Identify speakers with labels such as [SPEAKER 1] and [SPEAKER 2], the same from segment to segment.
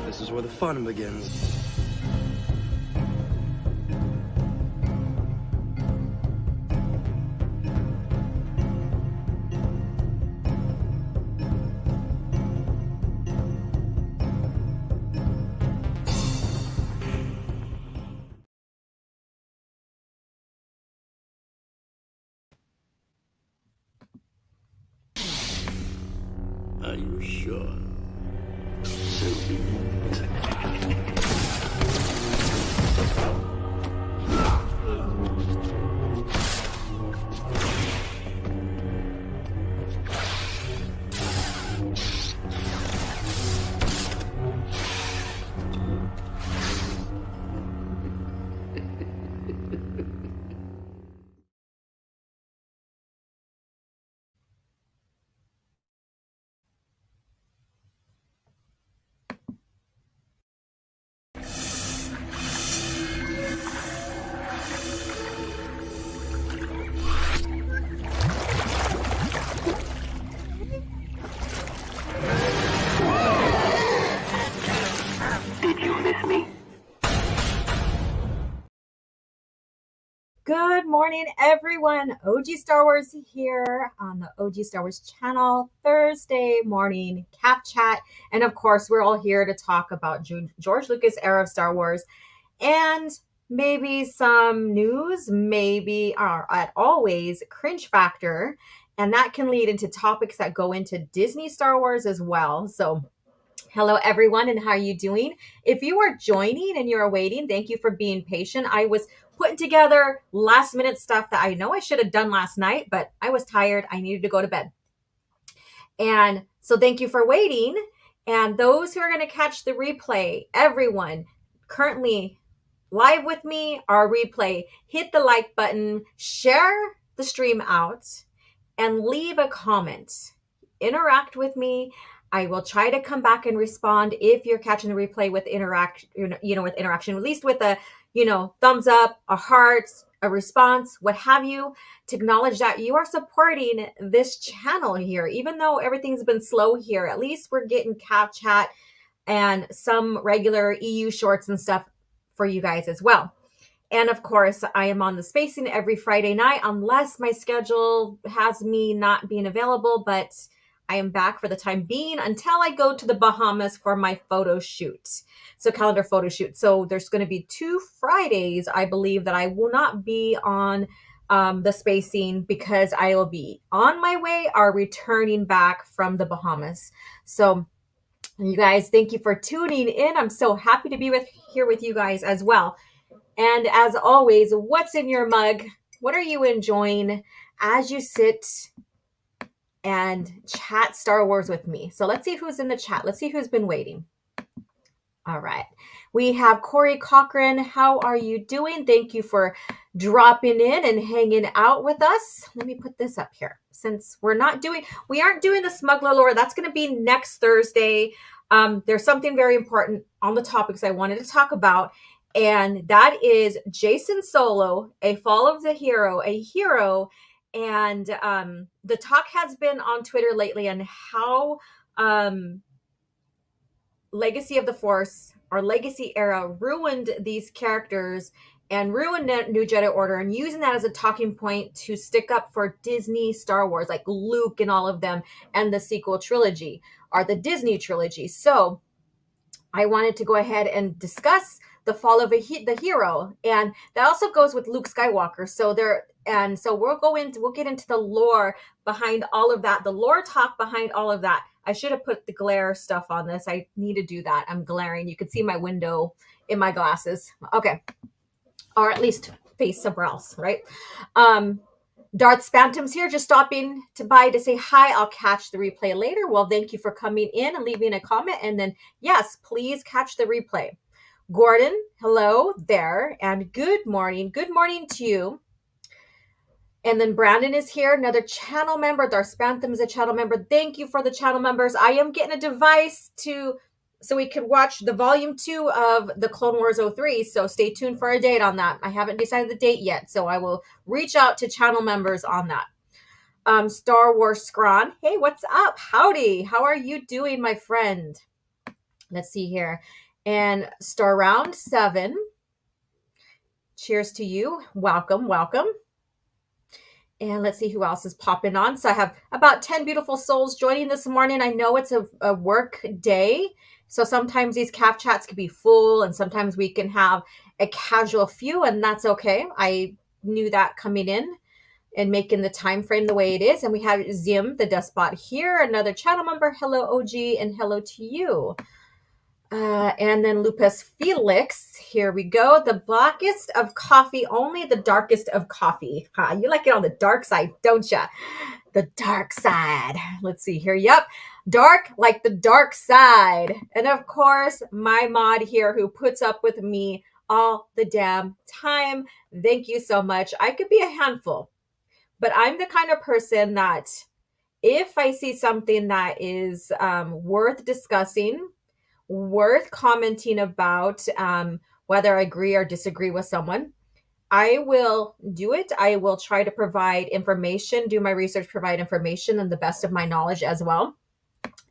[SPEAKER 1] This is where the fun begins.
[SPEAKER 2] Are you sure? So be it. Did you miss me?
[SPEAKER 3] Good morning, everyone. OG Star Wars here on the OG Star Wars channel, Thursday morning CAF chat. And of course, we're all here to talk about George Lucas era of Star Wars and maybe some news, maybe at always Cringe Factor. And that can lead into topics that go into Disney Star Wars as well. So hello, everyone, and how are you doing? If you are joining and you're waiting, thank you for being patient. I was putting together last minute stuff that I know I should have done last night, but I was tired. I needed to go to bed. And so thank you for waiting. And those who are going to catch the replay, everyone currently live with me, our replay, hit the like button, share the stream out, and leave a comment. Interact with me. I will try to come back and respond if you're catching the replay with interaction, with interaction, at least with a, thumbs up, a heart, a response, what have you, to acknowledge that you are supporting this channel here. Even though everything's been slow here, at least we're getting CAF chat and some regular EU shorts and stuff for you guys as well. And of course, I am on the spacing every Friday night, unless my schedule has me not being available, but I am back for the time being until I go to the Bahamas for my photo shoot. So calendar photo shoot. So there's going to be 2 Fridays, I believe, that I will not be on the spacing because I will be on my way or returning back from the Bahamas. So you guys, thank you for tuning in. I'm so happy to be here with you guys as well. And as always, what's in your mug? What are you enjoying as you sit and chat Star Wars with me? So let's see who's in the chat. Let's see who's been waiting. All right. We have Corey Cochran. How are you doing? Thank you for dropping in and hanging out with us. Let me put this up here. Since we aren't doing the smuggler lore, that's going to be next Thursday. There's something very important on the topics I wanted to talk about. And that is Jacen Solo, a fall of the hero, a hero. And the talk has been on Twitter lately on how Legacy of the Force or Legacy era ruined these characters and ruined New Jedi Order, and using that as a talking point to stick up for Disney Star Wars, like Luke and all of them, and the sequel trilogy or the Disney trilogy. So I wanted to go ahead and discuss the fall of the hero, and that also goes with Luke Skywalker. So we'll get into the lore behind all of that, the lore talk behind all of that. I should have put the glare stuff on this. I need to do that. I'm glaring. You can see my window in my glasses. Okay, or at least face somewhere else, right? Darth Spantum's here, just stopping by to say hi. I'll catch the replay later. Well, thank you for coming in and leaving a comment. And then, yes, please catch the replay. Gordon, hello there, and good morning. Good morning to you. And then Brandon is here, another channel member. Darth Spantum is a channel member. Thank you for the channel members. I am getting a device so we could watch the volume 2 of the Clone Wars 03. So stay tuned for a date on that. I haven't decided the date yet, so I will reach out to channel members on that. Star Wars Scron. Hey, what's up? Howdy. How are you doing, my friend? Let's see here. And star round 7. Cheers to you. Welcome, welcome. And let's see who else is popping on. So I have about 10 beautiful souls joining this morning. I know it's a work day. So sometimes these CAF chats can be full and sometimes we can have a casual few, and that's okay. I knew that coming in and making the time frame the way it is. And we have Zim, the despot here, another channel member. Hello, OG, and hello to you. And then Lupus Felix, here we go. The blackest of coffee, only the darkest of coffee. You like it on the dark side, don't ya? The dark side. Let's see here. Yep. Dark like the dark side. And of course, my mod here who puts up with me all the damn time. Thank you so much. I could be a handful, but I'm the kind of person that if I see something that is worth discussing, worth commenting about, whether I agree or disagree with someone, I will do it. I will try to provide information, do my research, provide information and the best of my knowledge as well.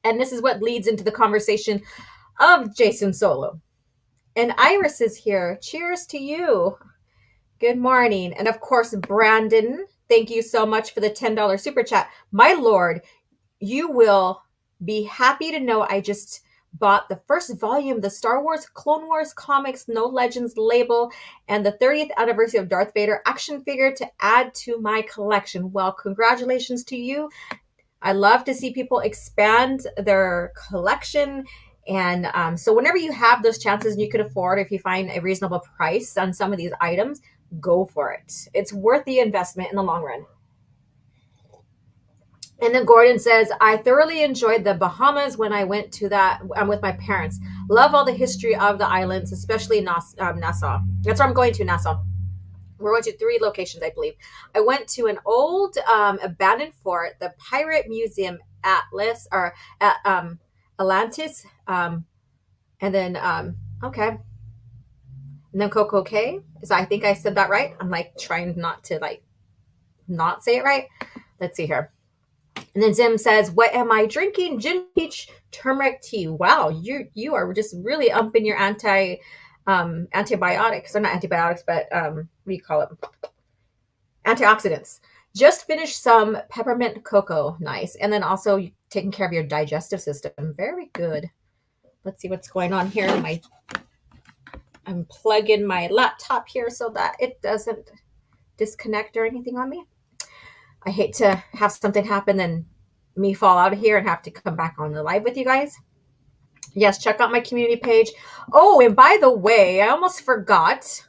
[SPEAKER 3] And this is what leads into the conversation of Jacen Solo. And Iris is here. Cheers to you. Good morning. And of course, Brandon, thank you so much for the $10 super chat. My Lord, you will be happy to know I just bought the first volume, the Star Wars Clone Wars comics, No Legends label, and the 30th anniversary of Darth Vader action figure to add to my collection. Well, congratulations to you. I love to see people expand their collection. And so whenever you have those chances and you can afford, if you find a reasonable price on some of these items, go for it. It's worth the investment in the long run. And then Gordon says, I thoroughly enjoyed the Bahamas when I went to that with my parents. Love all the history of the islands, especially Nassau. That's where I'm going to, Nassau. We're going to 3 locations, I believe. I went to an old abandoned fort, the Pirate Museum Atlas, or Atlantis. And then, okay. And then Coco Cay. So I think I said that right. I'm like trying not to not say it right. Let's see here. And then Zim says, what am I drinking? Gin peach turmeric tea. Wow, you are just really upping your antibiotics. Or not antibiotics, but what do you call it? Antioxidants. Just finished some peppermint cocoa. Nice. And then also taking care of your digestive system. Very good. Let's see what's going on here. I'm plugging my laptop here so that it doesn't disconnect or anything on me. I hate to have something happen and me fall out of here and have to come back on the live with you guys. Yes, check out my community page. Oh, and by the way, I almost forgot.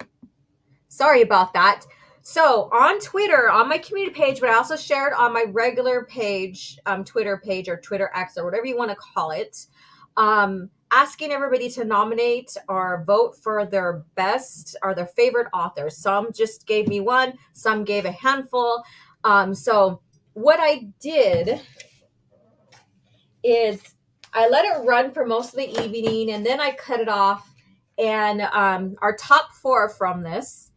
[SPEAKER 3] Sorry about that. So on Twitter, on my community page, but I also shared on my regular page, Twitter page or Twitter X or whatever you want to call it, asking everybody to nominate or vote for their best or their favorite authors. Some just gave me one, some gave a handful. So what I did is I let it run for most of the evening and then I cut it off. And our top 4 from this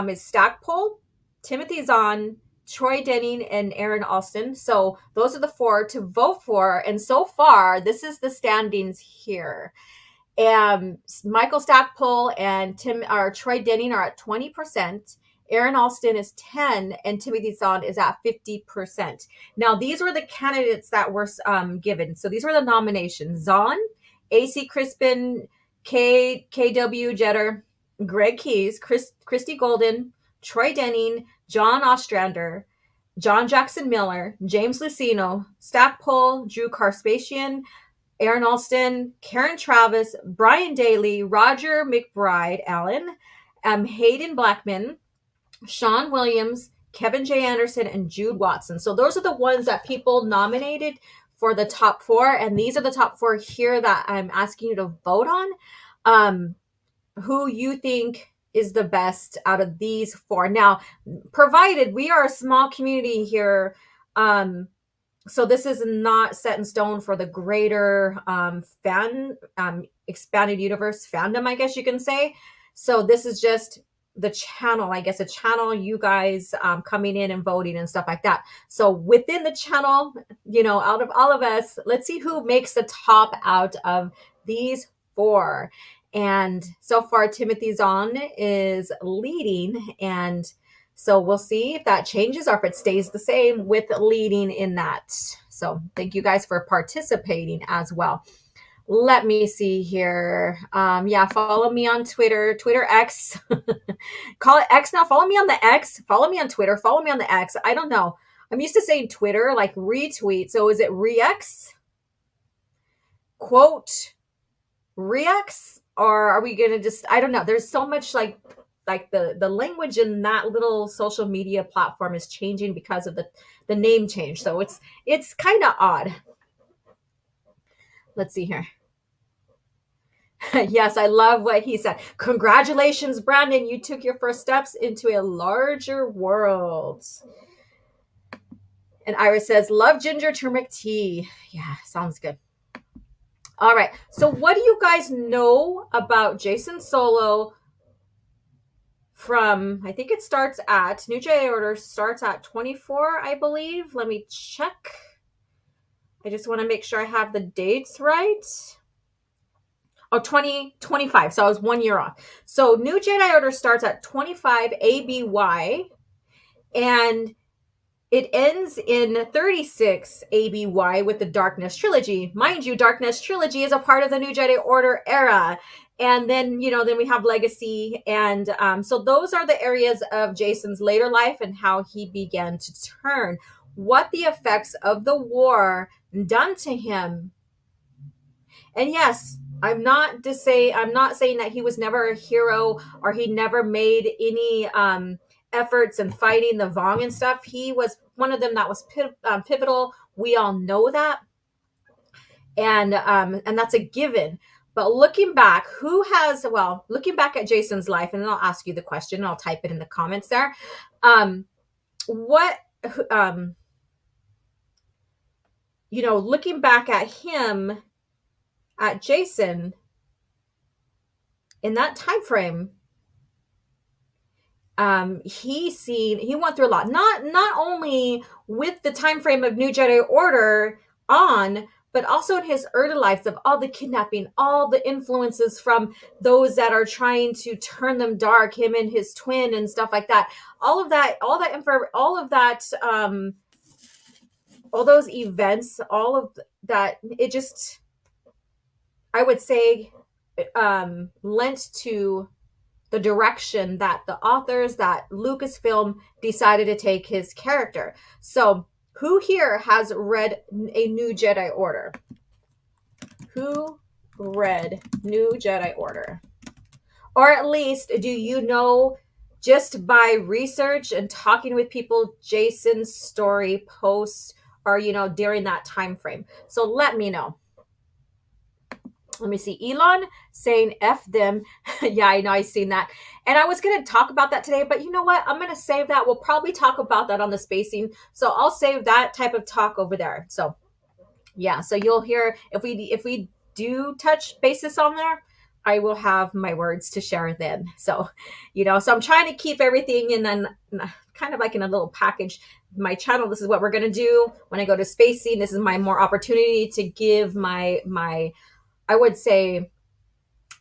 [SPEAKER 3] is Stackpole, Timothy Zahn, Troy Denning, and Aaron Alston. So those are the 4 to vote for. And so far, this is the standings here. Michael Stackpole and Troy Denning are at 20%. Aaron Alston is 10 and Timothy Zahn is at 50%. Now, these were the candidates that were given. So these were the nominations. Zahn, AC Crispin, KW Jeter, Greg Keyes, Christy Golden, Troy Denning, John Ostrander, John Jackson Miller, James Lucino, Stackpole, Drew Karspasian, Aaron Alston, Karen Travis, Brian Daly, Roger McBride Allen, Hayden Blackman, Sean Williams, Kevin J. Anderson, and Jude Watson. So those are the ones that people nominated for the top 4. And these are the top 4 here that I'm asking you to vote on. Who you think is the best out of these 4. Now, provided we are a small community here, so this is not set in stone for the greater expanded universe fandom, I guess you can say. So this is just the channel, I guess, a channel, you guys coming in and voting and stuff like that. So within the channel, out of all of us, let's see who makes the top out of these four. And so far, Timothy Zahn is leading. And so we'll see if that changes or if it stays the same with leading in that. So thank you guys for participating as well. Let me see here. Yeah, follow me on Twitter, Twitter X. Call it X now. Follow me on the X. Follow me on Twitter. Follow me on the X. I don't know. I'm used to saying Twitter, like retweet. So is it re-X? Quote re-X? Or are we gonna just, I don't know. There's so much like the language in that little social media platform is changing because of the name change. So it's kind of odd. Let's see here. Yes, I love what he said. Congratulations, Brandon. You took your first steps into a larger world. And Iris says, love ginger turmeric tea. Yeah, sounds good. All right. So what do you guys know about Jacen Solo from, I think it starts at, New Jedi Order starts at 24, I believe. Let me check. I just want to make sure I have the dates right. Oh, 2025. So I was 1 year off. So New Jedi Order starts at 25 ABY and it ends in 36 ABY with the Darkness Trilogy. Mind you, Darkness Trilogy is a part of the New Jedi Order era. And then, then we have Legacy. And so those are the areas of Jacen's later life and how he began to turn. What the effects of the war done to him. And yes, I'm not saying that he was never a hero or he never made any efforts in fighting the Vong and stuff. He was one of them that was pivotal. We all know that, and that's a given. But looking back, looking back at Jacen's life, and then I'll ask you the question, and I'll type it in the comments there. Looking back at him, at Jacen, in that time frame, he went through a lot. Not only with the time frame of New Jedi Order on, but also in his early lives of all the kidnapping, all the influences from those that are trying to turn them dark, him and his twin and stuff like that. All of that, all those events, all of that, it just, I would say, lent to the direction that the authors, that Lucasfilm decided to take his character. So who here has read a New Jedi Order? Who read New Jedi Order? Or at least, do you know, just by research and talking with people, Jacen's story post or, during that time frame? So let me know. Let me see. Elon saying F them. Yeah, I know. I've seen that. And I was going to talk about that today, but you know what? I'm going to save that. We'll probably talk about that on the spacing. So I'll save that type of talk over there. So yeah, so you'll hear if we do touch basis on there, I will have my words to share then. So, so I'm trying to keep everything and then kind of like in a little package. My channel, this is what we're going to do. When I go to spacing, this is my more opportunity to give my I would say,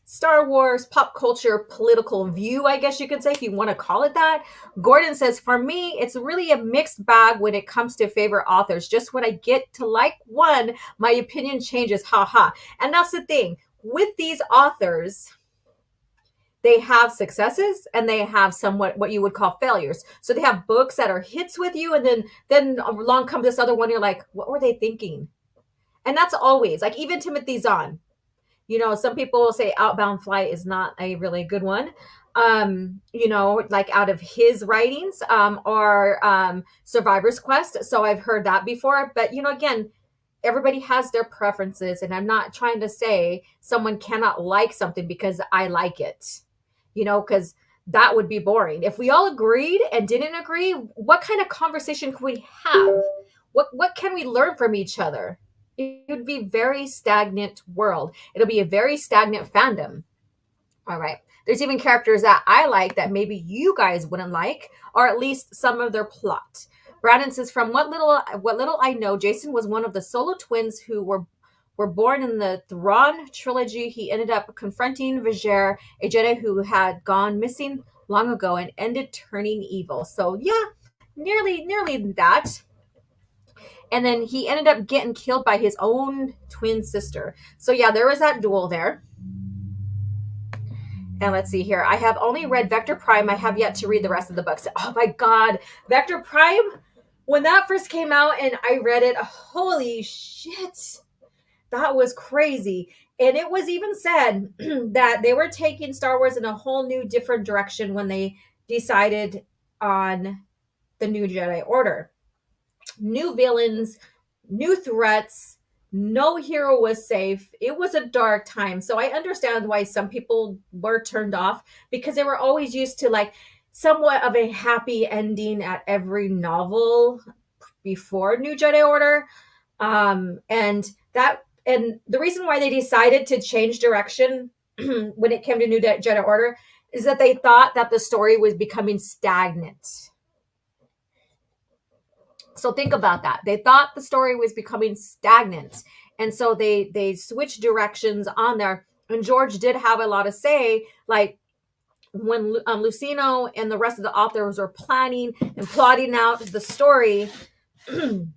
[SPEAKER 3] Star Wars, pop culture, political view, I guess you could say, if you want to call it that. Gordon says, for me, it's really a mixed bag when it comes to favorite authors. Just when I get to like one, my opinion changes, haha. And that's the thing. With these authors, they have successes and they have somewhat what you would call failures. So they have books that are hits with you, and then along comes this other one, you're like, what were they thinking? And that's always, like even Timothy Zahn. Some people will say Outbound Flight is not a really good one, like out of his writings, or Survivor's Quest. So I've heard that before. But, again, everybody has their preferences. And I'm not trying to say someone cannot like something because I like it, because that would be boring. If we all agreed and didn't agree, what kind of conversation could we have? What can we learn from each other? It would be a very stagnant world. It'll be a very stagnant fandom. All right. There's even characters that I like that maybe you guys wouldn't like, or at least some of their plot. Brandon says, from what little I know, Jacen was one of the Solo twins who were were born in the Thrawn trilogy. He ended up confronting Viger, a Jedi who had gone missing long ago and ended turning evil. So yeah, nearly that. And then he ended up getting killed by his own twin sister. So yeah, there was that duel there. And let's see here. I have only read Vector Prime. I have yet to read the rest of the books. Oh my God. Vector Prime, when that first came out and I read it, holy shit. That was crazy. And it was even said that they were taking Star Wars in a whole new different direction when they decided on the New Jedi Order. New villains, new threats, no hero was safe. It was a dark time. So I understand why some people were turned off, because they were always used to like somewhat of a happy ending at every novel before New Jedi Order. And the reason why they decided to change direction when it came to New Jedi Order is that they thought that the story was becoming stagnant. So think about that. They thought the story was becoming stagnant. And so they switched directions on there. And George did have a lot of say, like when Lucino and the rest of the authors were planning and plotting out the story and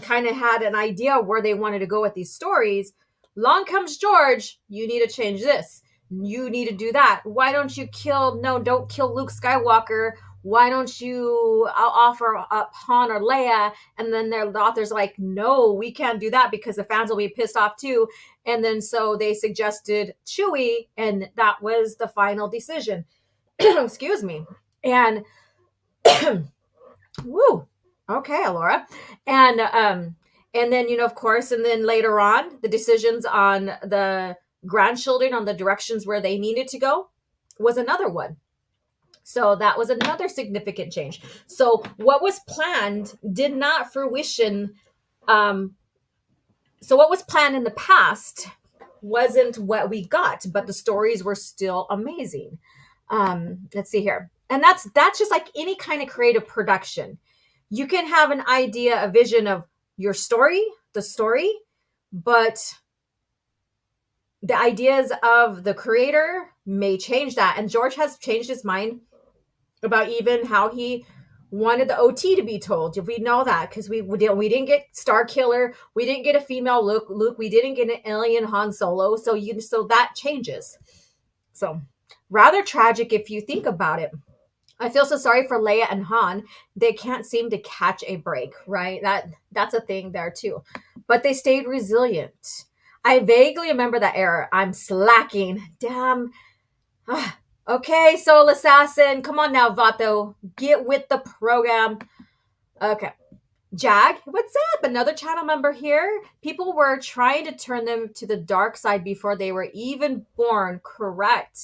[SPEAKER 3] kind of had an idea where they wanted to go with these stories. Long comes George, you need to change this. You need to do that. Why don't you don't kill Luke Skywalker. Why don't you offer up Han or Leia? And then the author's like, no, we can't do that because the fans will be pissed off too. And then so they suggested Chewie, and that was the final decision. Excuse me. And woo. Okay, Alora. And then, of course, and then later on, the decisions on the grandchildren on the directions where they needed to go was another one. So that was another significant change. So what was planned did not fruition. So what was planned in the past wasn't what we got, but the stories were still amazing. Let's see here. And that's just like any kind of creative production. You can have an idea, a vision of your story, the story, but the ideas of the creator may change that. And George has changed his mind about even how he wanted the OT to be told. We know that because we didn't get Star Killer, we didn't get a female Luke, we didn't get an alien Han Solo. So that changes. So rather tragic if you think about it. I feel so sorry for Leia and Han. They can't seem to catch a break, right? That's a thing there too. But they stayed resilient. I vaguely remember that era. I'm slacking. Damn. Okay, Soul Assassin. Come on now, Vato. Get with the program. Okay. Jag, what's up? Another channel member here. People were trying to turn them to the dark side before they were even born. Correct.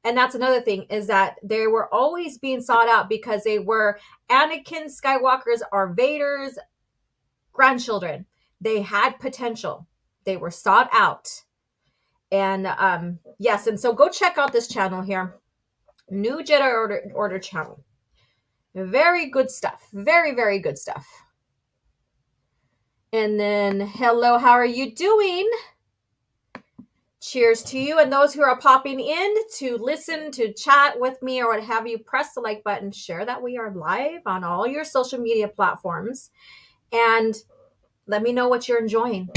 [SPEAKER 3] And that's another thing, is that they were always being sought out because they were Anakin Skywalker's or Vader's grandchildren. They had potential. They were sought out. And yes, and so go check out this channel here. New Jedi Order channel. Very good stuff. Very, very good stuff. And then, hello, how are you doing? Cheers to you and those who are popping in to listen, to chat with me, or what have you. Press the like button, share that we are live on all your social media platforms, and let me know what you're enjoying.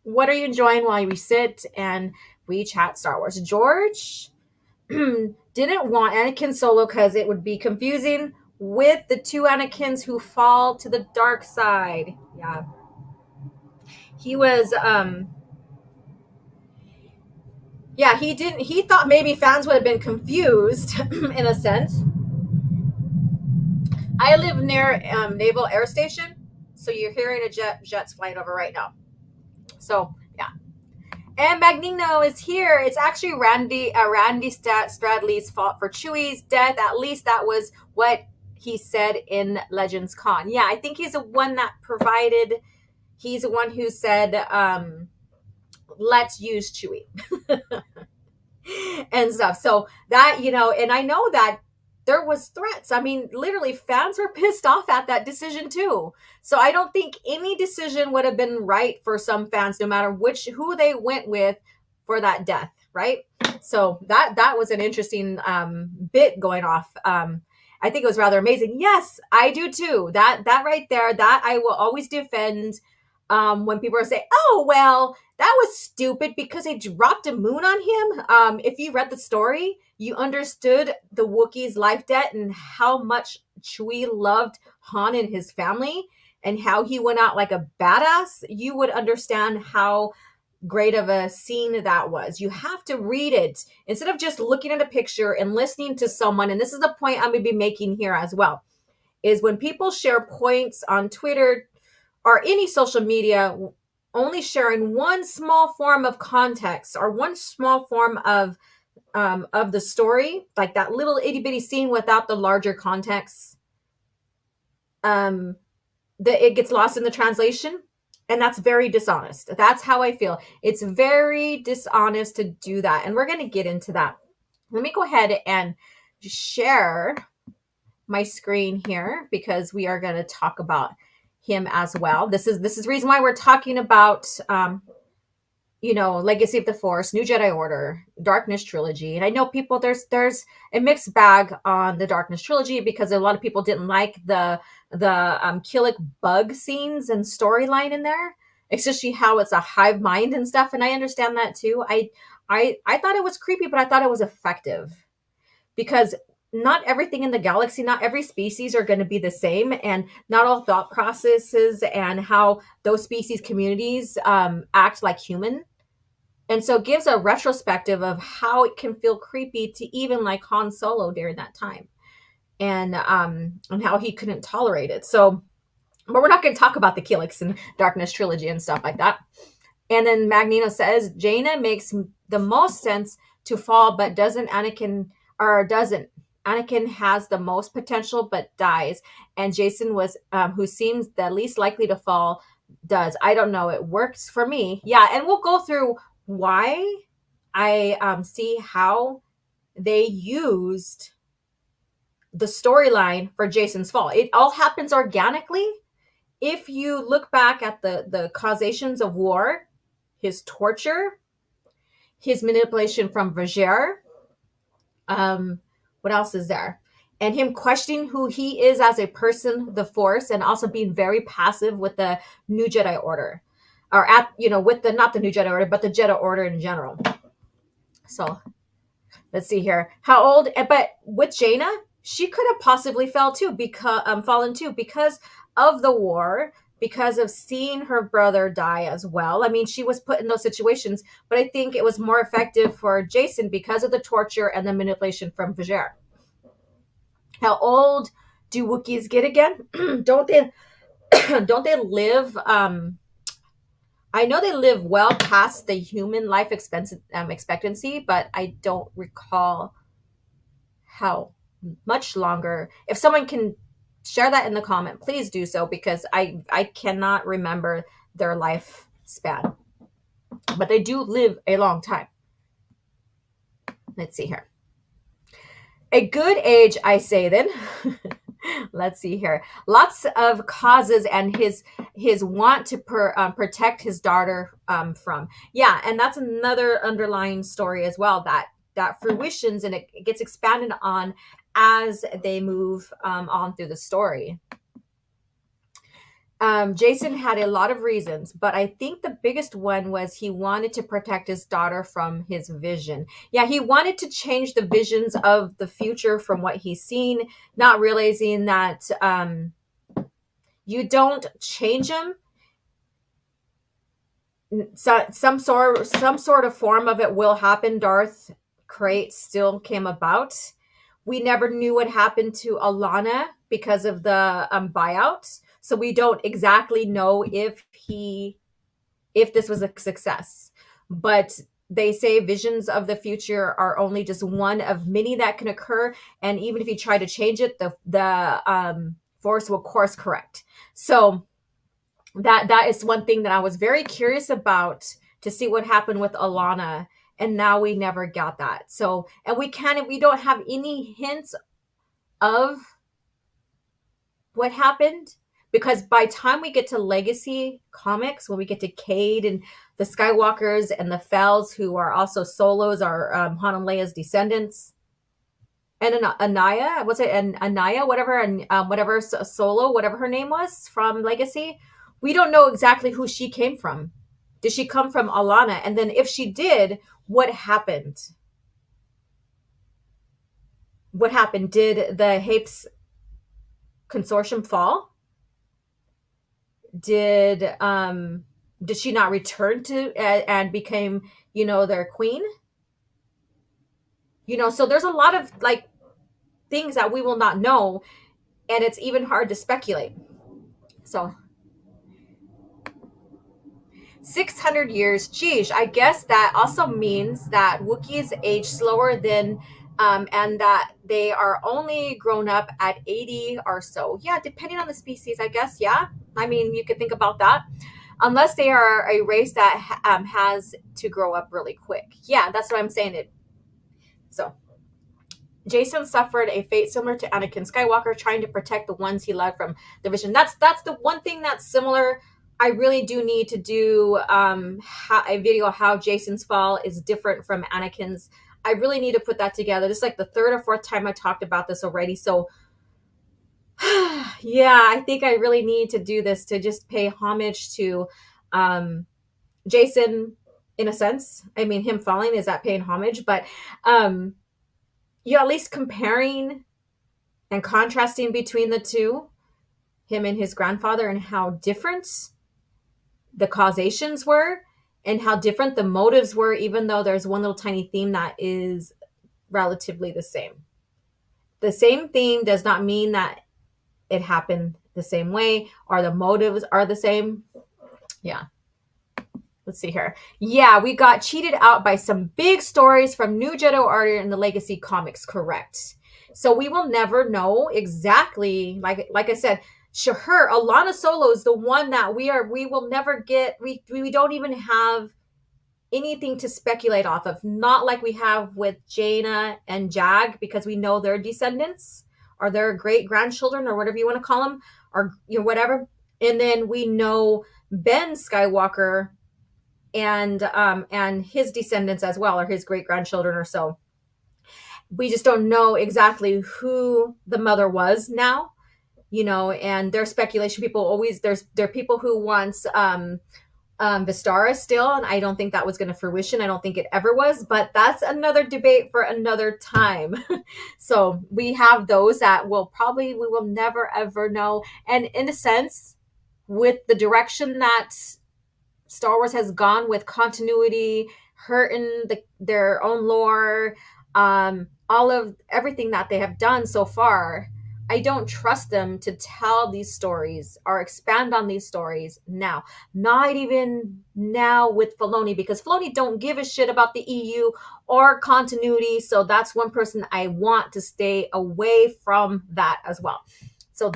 [SPEAKER 3] What are you enjoying while we sit and we chat Star Wars? George didn't want Anakin Solo because it would be confusing with the two Anakins who fall to the dark side. Yeah. He was, yeah, he thought maybe fans would have been confused in a sense. I live near Naval Air Station, so you're hearing jets flying over right now. So, yeah. And Magneto is here. It's actually Randy Stradley's fault for Chewie's death. At least that was what he said in Legends Con. Yeah, I think he's the one that provided, he's the one who said, let's use Chewie and stuff. So that, and I know that there was threats. I mean, literally fans were pissed off at that decision too. So I don't think any decision would have been right for some fans, no matter who they went with for that death, right? So that was an interesting bit going off. I think it was rather amazing. Yes, I do too. That right there, that I will always defend. When people say, "Oh well, that was stupid because they dropped a moon on him." If you read the story, you understood the Wookiee's life debt and how much Chewie loved Han and his family, and how he went out like a badass. You would understand how great of a scene that was. You have to read it instead of just looking at a picture and listening to someone. And this is the point I'm going to be making here as well, is when people share points on Twitter or any social media, only sharing one small form of context or one small form of the story, like that little itty bitty scene without the larger context, it gets lost in the translation. And that's very dishonest. That's how I feel. It's very dishonest to do that. And we're going to get into that. Let me go ahead and share my screen here because we are going to talk about him as well. This is the reason why we're talking about, Legacy of the Force, New Jedi Order, Darkness Trilogy. And I know people, there's a mixed bag on the Darkness Trilogy because a lot of people didn't like the Killick bug scenes and storyline in there, especially how it's a hive mind and stuff. And I understand that too. I thought it was creepy, but I thought it was effective because not everything in the galaxy, not every species are going to be the same, and not all thought processes and how those species communities act like human. And so it gives a retrospective of how it can feel creepy to even like Han Solo during that time, and how he couldn't tolerate it. So, but we're not going to talk about the Killicks and Darkness Trilogy and stuff like that. And then Magneto says, Jaina makes the most sense to fall, but doesn't. Anakin has the most potential, but dies. And Jacen was, who seems the least likely to fall, does. I don't know. It works for me. Yeah, and we'll go through why I see how they used the storyline for Jacen's fall. It all happens organically. If you look back at the causations of war, his torture, his manipulation from Vajer, what else is there? And him questioning who he is as a person, the Force, and also being very passive with the New Jedi Order, or with not the New Jedi Order, but the Jedi Order in general. So let's see here. How old? But with Jaina, she could have possibly fallen too because of the war, because of seeing her brother die as well. I mean, she was put in those situations, but I think it was more effective for Jacen because of the torture and the manipulation from Vajer. How old do Wookiees get again? Don't they live? I know they live well past the human life expectancy, but I don't recall how much longer. If someone can share that in the comment, please do so, because I cannot remember their lifespan. But they do live a long time. Let's see here. A good age, I say then. Let's see here. Lots of causes and his want to protect his daughter from. Yeah, and that's another underlying story as well, that fruitions, and it gets expanded on as they move on through the story. Jacen had a lot of reasons, but I think the biggest one was he wanted to protect his daughter from his vision. Yeah, he wanted to change the visions of the future from what he's seen, not realizing that you don't change them. So some sort of form of it will happen. Darth Krayt still came about. We never knew what happened to Alana because of the buyout. So we don't exactly know if this was a success. But they say visions of the future are only just one of many that can occur. And even if you try to change it, the Force will course correct. So that is one thing that I was very curious about, to see what happened with Alana. And now we never got that. So, and we don't have any hints of what happened, because by the time we get to Legacy Comics, when we get to Cade and the Skywalkers and the Fells, who are also Solos, are Han and Leia's descendants, and Anaya, what's it, and Anaya, whatever, and whatever Solo, whatever her name was from Legacy, we don't know exactly who she came from. Did she come from Alana? And then if she did, what happened? What happened? Did the Hapes consortium fall? Did she not return to and became, their queen? So there's a lot of like things that we will not know, and it's even hard to speculate. So 600 years, geez, I guess that also means that Wookiees age slower than and that they are only grown up at 80 or so. Yeah, depending on the species, I guess. Yeah, I mean, you could think about that. Unless they are a race that has to grow up really quick. Yeah, that's what I'm saying. So Jacen suffered a fate similar to Anakin Skywalker, trying to protect the ones he loved from the vision. That's the one thing that's similar. I really do need to do a video how Jacen's fall is different from Anakin's. I really need to put that together. This is like the third or fourth time I talked about this already. So yeah, I think I really need to do this to just pay homage to Jacen in a sense. I mean, him falling, is that paying homage? But at least comparing and contrasting between the two, him and his grandfather, and how different the causations were and how different the motives were, even though there's one little tiny theme that is relatively the same. The same theme does not mean that it happened the same way or the motives are the same. Yeah. Let's see here. Yeah, we got cheated out by some big stories from New Jedi Order in the Legacy comics, correct. So we will never know exactly, like I said, sure, Alana Solo is the one that we will never get, we don't even have anything to speculate off of. Not like we have with Jaina and Jag, because we know their descendants or their great-grandchildren or whatever you want to call them, or whatever. And then we know Ben Skywalker and his descendants as well, or his great-grandchildren or so. We just don't know exactly who the mother was now, and there's speculation. People always, there are people who wants Vistara still, and I don't think that was going to fruition. I don't think it ever was, but that's another debate for another time. So we have those that we will never ever know. And in a sense, with the direction that Star Wars has gone with continuity, hurting their own lore, all of everything that they have done so far, I don't trust them to tell these stories or expand on these stories now. Not even now with Filoni, because Filoni don't give a shit about the EU or continuity. So that's one person I want to stay away from that as well. So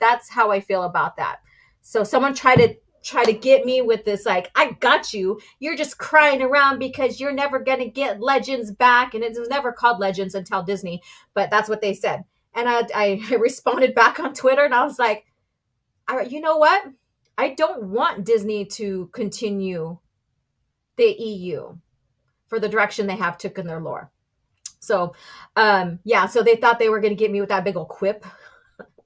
[SPEAKER 3] that's how I feel about that. So someone try to get me with this, like, I got you. You're just crying around because you're never going to get Legends back. And it was never called Legends until Disney, but that's what they said. And I responded back on Twitter and I was like, you know what? I don't want Disney to continue the EU for the direction they have taken their lore. So, so they thought they were going to get me with that big old quip.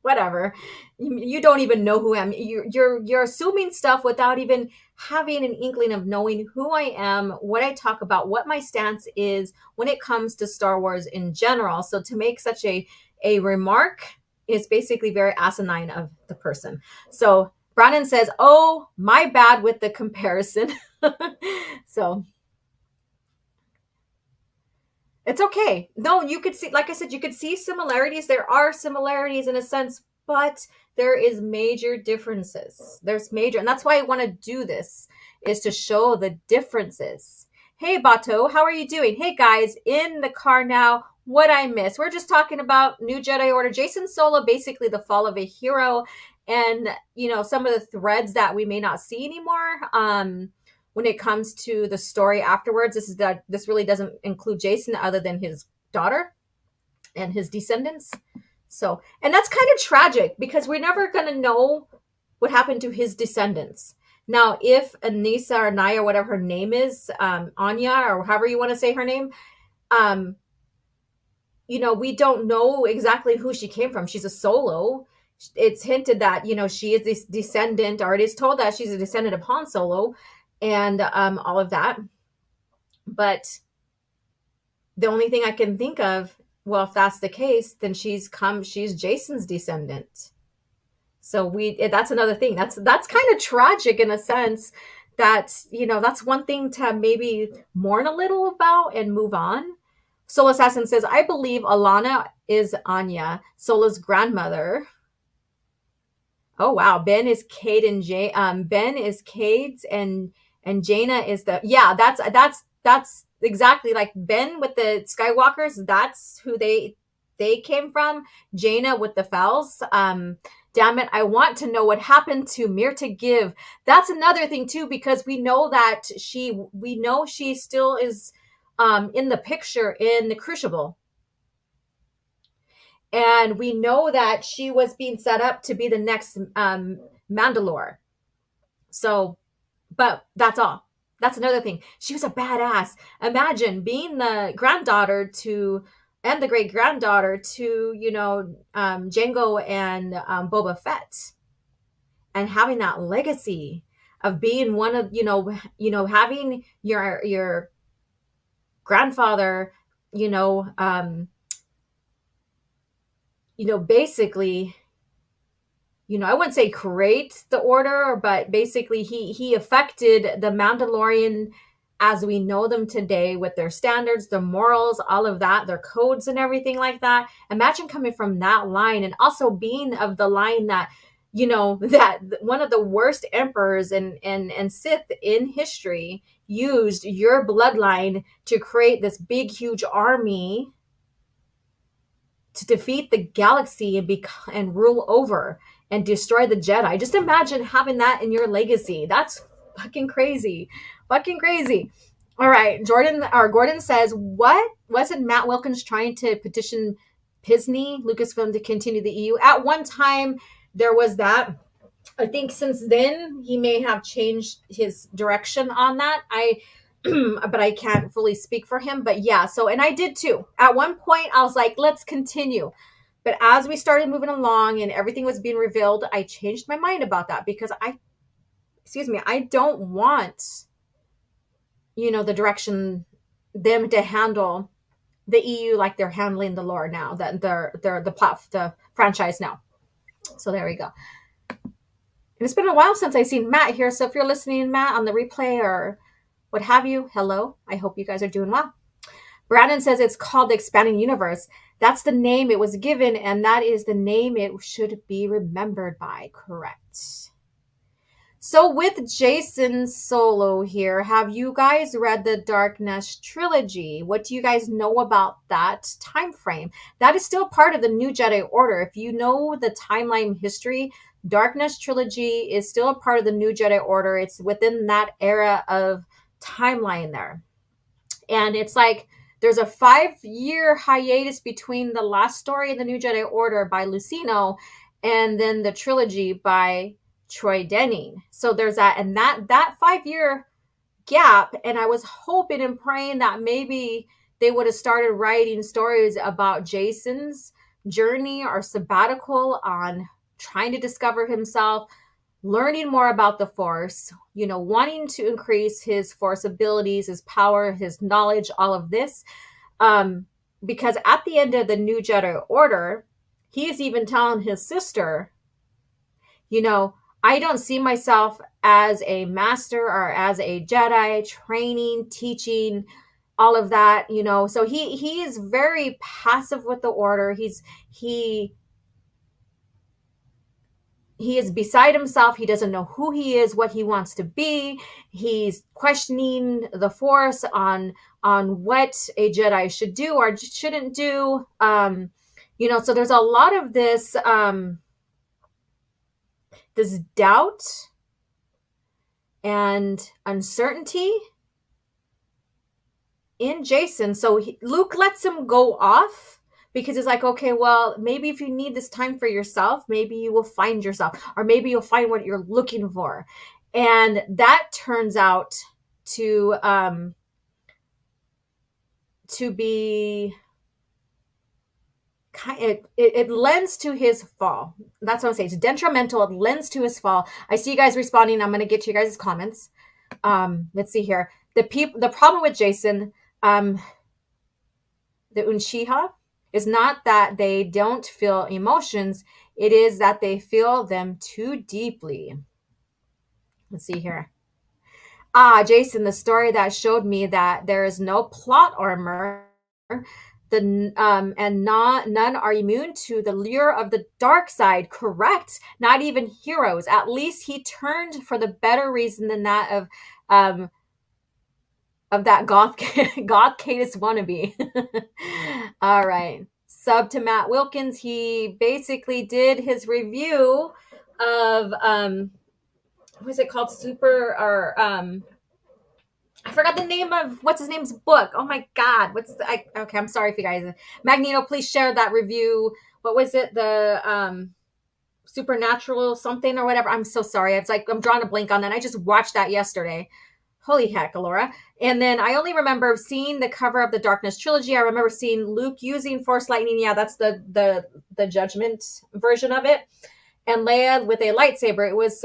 [SPEAKER 3] Whatever. You don't even know who I am. You're assuming stuff without even having an inkling of knowing who I am, what I talk about, what my stance is when it comes to Star Wars in general. So to make such a remark is basically very asinine of the person. So Brandon says, oh, my bad with the comparison. So it's okay. No, you could see, like I said, you could see similarities. There are similarities in a sense, but there is major differences. There's major, and that's why I want to do this, is to show the differences. Hey, Bato, how are you doing? Hey, guys, in the car now. What I missed? We're just talking about New Jedi Order. Jacen Solo, basically the fall of a hero, and some of the threads that we may not see anymore. When it comes to the story afterwards, this really doesn't include Jacen other than his daughter and his descendants. So, and that's kind of tragic because we're never going to know what happened to his descendants. Now, if Anissa or Naya, whatever her name is, Anya, or however you want to say her name, um, you know, we don't know exactly who she came from. She's a Solo. It's hinted that, you know, she is this descendant, or it is told that she's a descendant of Han Solo and all of that. But the only thing I can think of, well, if that's the case, then she's Jacen's descendant. So that's another thing. That's kind of tragic in a sense that, you know, that's one thing to maybe mourn a little about and move on. Soul Assassin says, I believe Alana is Anya, Solo's grandmother. Oh wow, Ben is Cade and Ben is Cade's and Jaina is the that's exactly like Ben with the Skywalkers. That's who they came from. Jaina with the Fells. Damn it, I want to know what happened to Mirta Give. That's another thing too, because we know she still is in the picture in the Crucible. And we know that she was being set up to be the next Mandalore. So, but that's all. That's another thing. She was a badass. Imagine being the granddaughter to, and the great granddaughter to, you know, Jango and Boba Fett, and having that legacy of being one of, you know, having your grandfather, basically, I wouldn't say create the order, but basically he affected the Mandalorian as we know them today, with their standards, their morals, all of that, their codes and everything like that. Imagine coming from that line, and also being of the line that, that one of the worst emperors and Sith in history used your bloodline to create this big, huge army to defeat the galaxy and rule over and destroy the Jedi. Just imagine having that in your legacy. That's fucking crazy. Fucking crazy. All right. Gordon says, what wasn't Matt Wilkins trying to petition Disney, Lucasfilm, to continue the EU? At one time, there was that. I think since then, he may have changed his direction on that. But I can't fully speak for him. But yeah, so, and I did too. At one point, I was like, let's continue. But as we started moving along and everything was being revealed, I changed my mind about that, because I don't want, the direction them to handle the EU like they're handling the lore now, that they're the franchise now. So there we go. And it's been a while since I've seen Matt here. So if you're listening, Matt, on the replay or what have you, hello. I hope you guys are doing well. Brandon says it's called the Expanding Universe. That's the name it was given, and that is the name it should be remembered by. Correct. So with Jacen Solo here, have you guys read the Darkness trilogy? What do you guys know about that time frame? That is still part of the New Jedi Order. If you know the timeline history, Darkness trilogy is still a part of the New Jedi Order. It's within that era of timeline there. And it's like there's a 5-year hiatus between the last story in the New Jedi Order by Lucino and then the trilogy by Troy Denning. So there's that, and that 5-year gap. And I was hoping and praying that maybe they would have started writing stories about Jacen's journey or sabbatical on trying to discover himself, learning more about the Force, wanting to increase his Force abilities, his power, his knowledge, all of this. Because at the end of the New Jedi Order, he's even telling his sister, I don't see myself as a master or as a Jedi, training, teaching, all of that, So he is very passive with the Order. He is beside himself. He doesn't know who he is, what he wants to be. He's questioning the Force on what a Jedi should do or shouldn't do. So there's a lot of this this doubt and uncertainty in Jacen. So Luke lets him go off because it's like, okay, well, maybe if you need this time for yourself, maybe you will find yourself, or maybe you'll find what you're looking for. And that turns out to be it lends to his fall. That's what I'm saying. It's detrimental. It lends to his fall. I see you guys responding. I'm going to get to you guys' comments. Let's see here. The problem with Jacen, the Uchiha, is not that they don't feel emotions. It is that they feel them too deeply. Let's see here. Jacen, the story that showed me that there is no plot armor, and none are immune to the lure of the dark side. Correct. Not even heroes. At least he turned for the better reason than that of that goth Cadus wannabe. All right. Sub to Matt Wilkins. He basically did his review of what is it called? I forgot the name of what's his name's book. Oh my God. Okay, I'm sorry if you guys. Magneto, please share that review. What was it? The supernatural something or whatever. I'm so sorry. It's like I'm drawing a blank on that. I just watched that yesterday. Holy heck, Alora. And then I only remember seeing the cover of the Darkness trilogy. I remember seeing Luke using Force Lightning. Yeah, that's the Judgment version of it. And Leia with a lightsaber. It was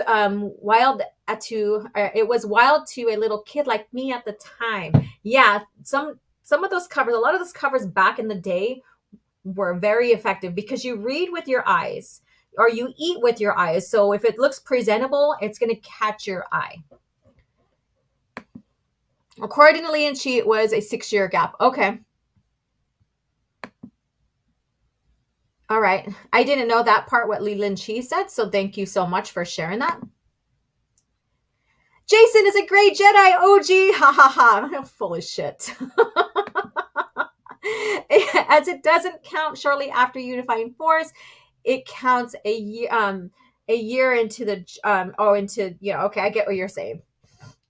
[SPEAKER 3] wild to a little kid like me at the time. Yeah, some of those covers, a lot of those covers back in the day were very effective because you read with your eyes or you eat with your eyes. So if it looks presentable, it's going to catch your eye. According to Lee and Chi, it was a 6-year gap. Okay. All right. I didn't know that part, what Leland Chi said, so thank you so much for sharing that. Jacen is a great Jedi, OG. Ha ha ha. Full of shit. As it doesn't count shortly after unifying Force, it counts a year into the okay, I get what you're saying.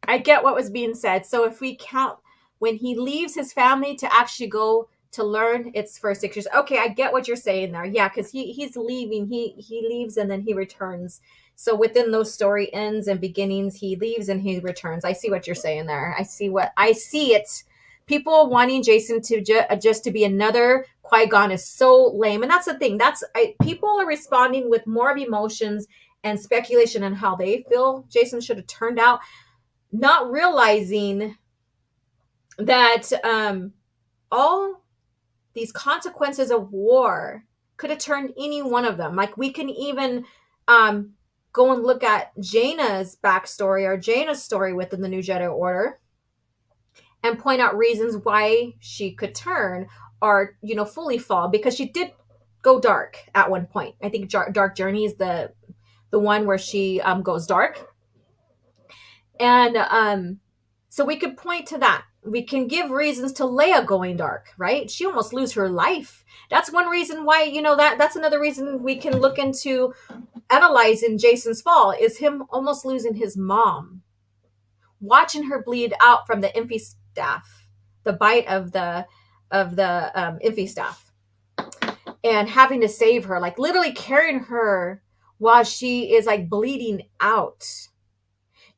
[SPEAKER 3] I get what was being said. So if we count when he leaves his family to actually go to learn, it's for 6 years. Okay, I get what you're saying there. Yeah, because he's leaving. He leaves and then he returns. So within those story ends and beginnings, he leaves and he returns. I see what you're saying there. I see it. People wanting Jacen to just to be another Qui-Gon is so lame. And that's the thing. People are responding with more of emotions and speculation on how they feel Jacen should have turned out, not realizing that all these consequences of war could have turned any one of them. Like we can even go and look at Jaina's backstory or Jaina's story within the New Jedi Order and point out reasons why she could turn or, fully fall, because she did go dark at one point. I think Dark Journey is the one where she goes dark. And so we could point to that. We can give reasons to Leia going dark, right? She almost lose her life. That's one reason why, that's another reason we can look into analyzing Jacen's fall is him almost losing his mom, watching her bleed out from the Imphy staff, the bite of the Imphy staff, and having to save her, like literally carrying her while she is like bleeding out.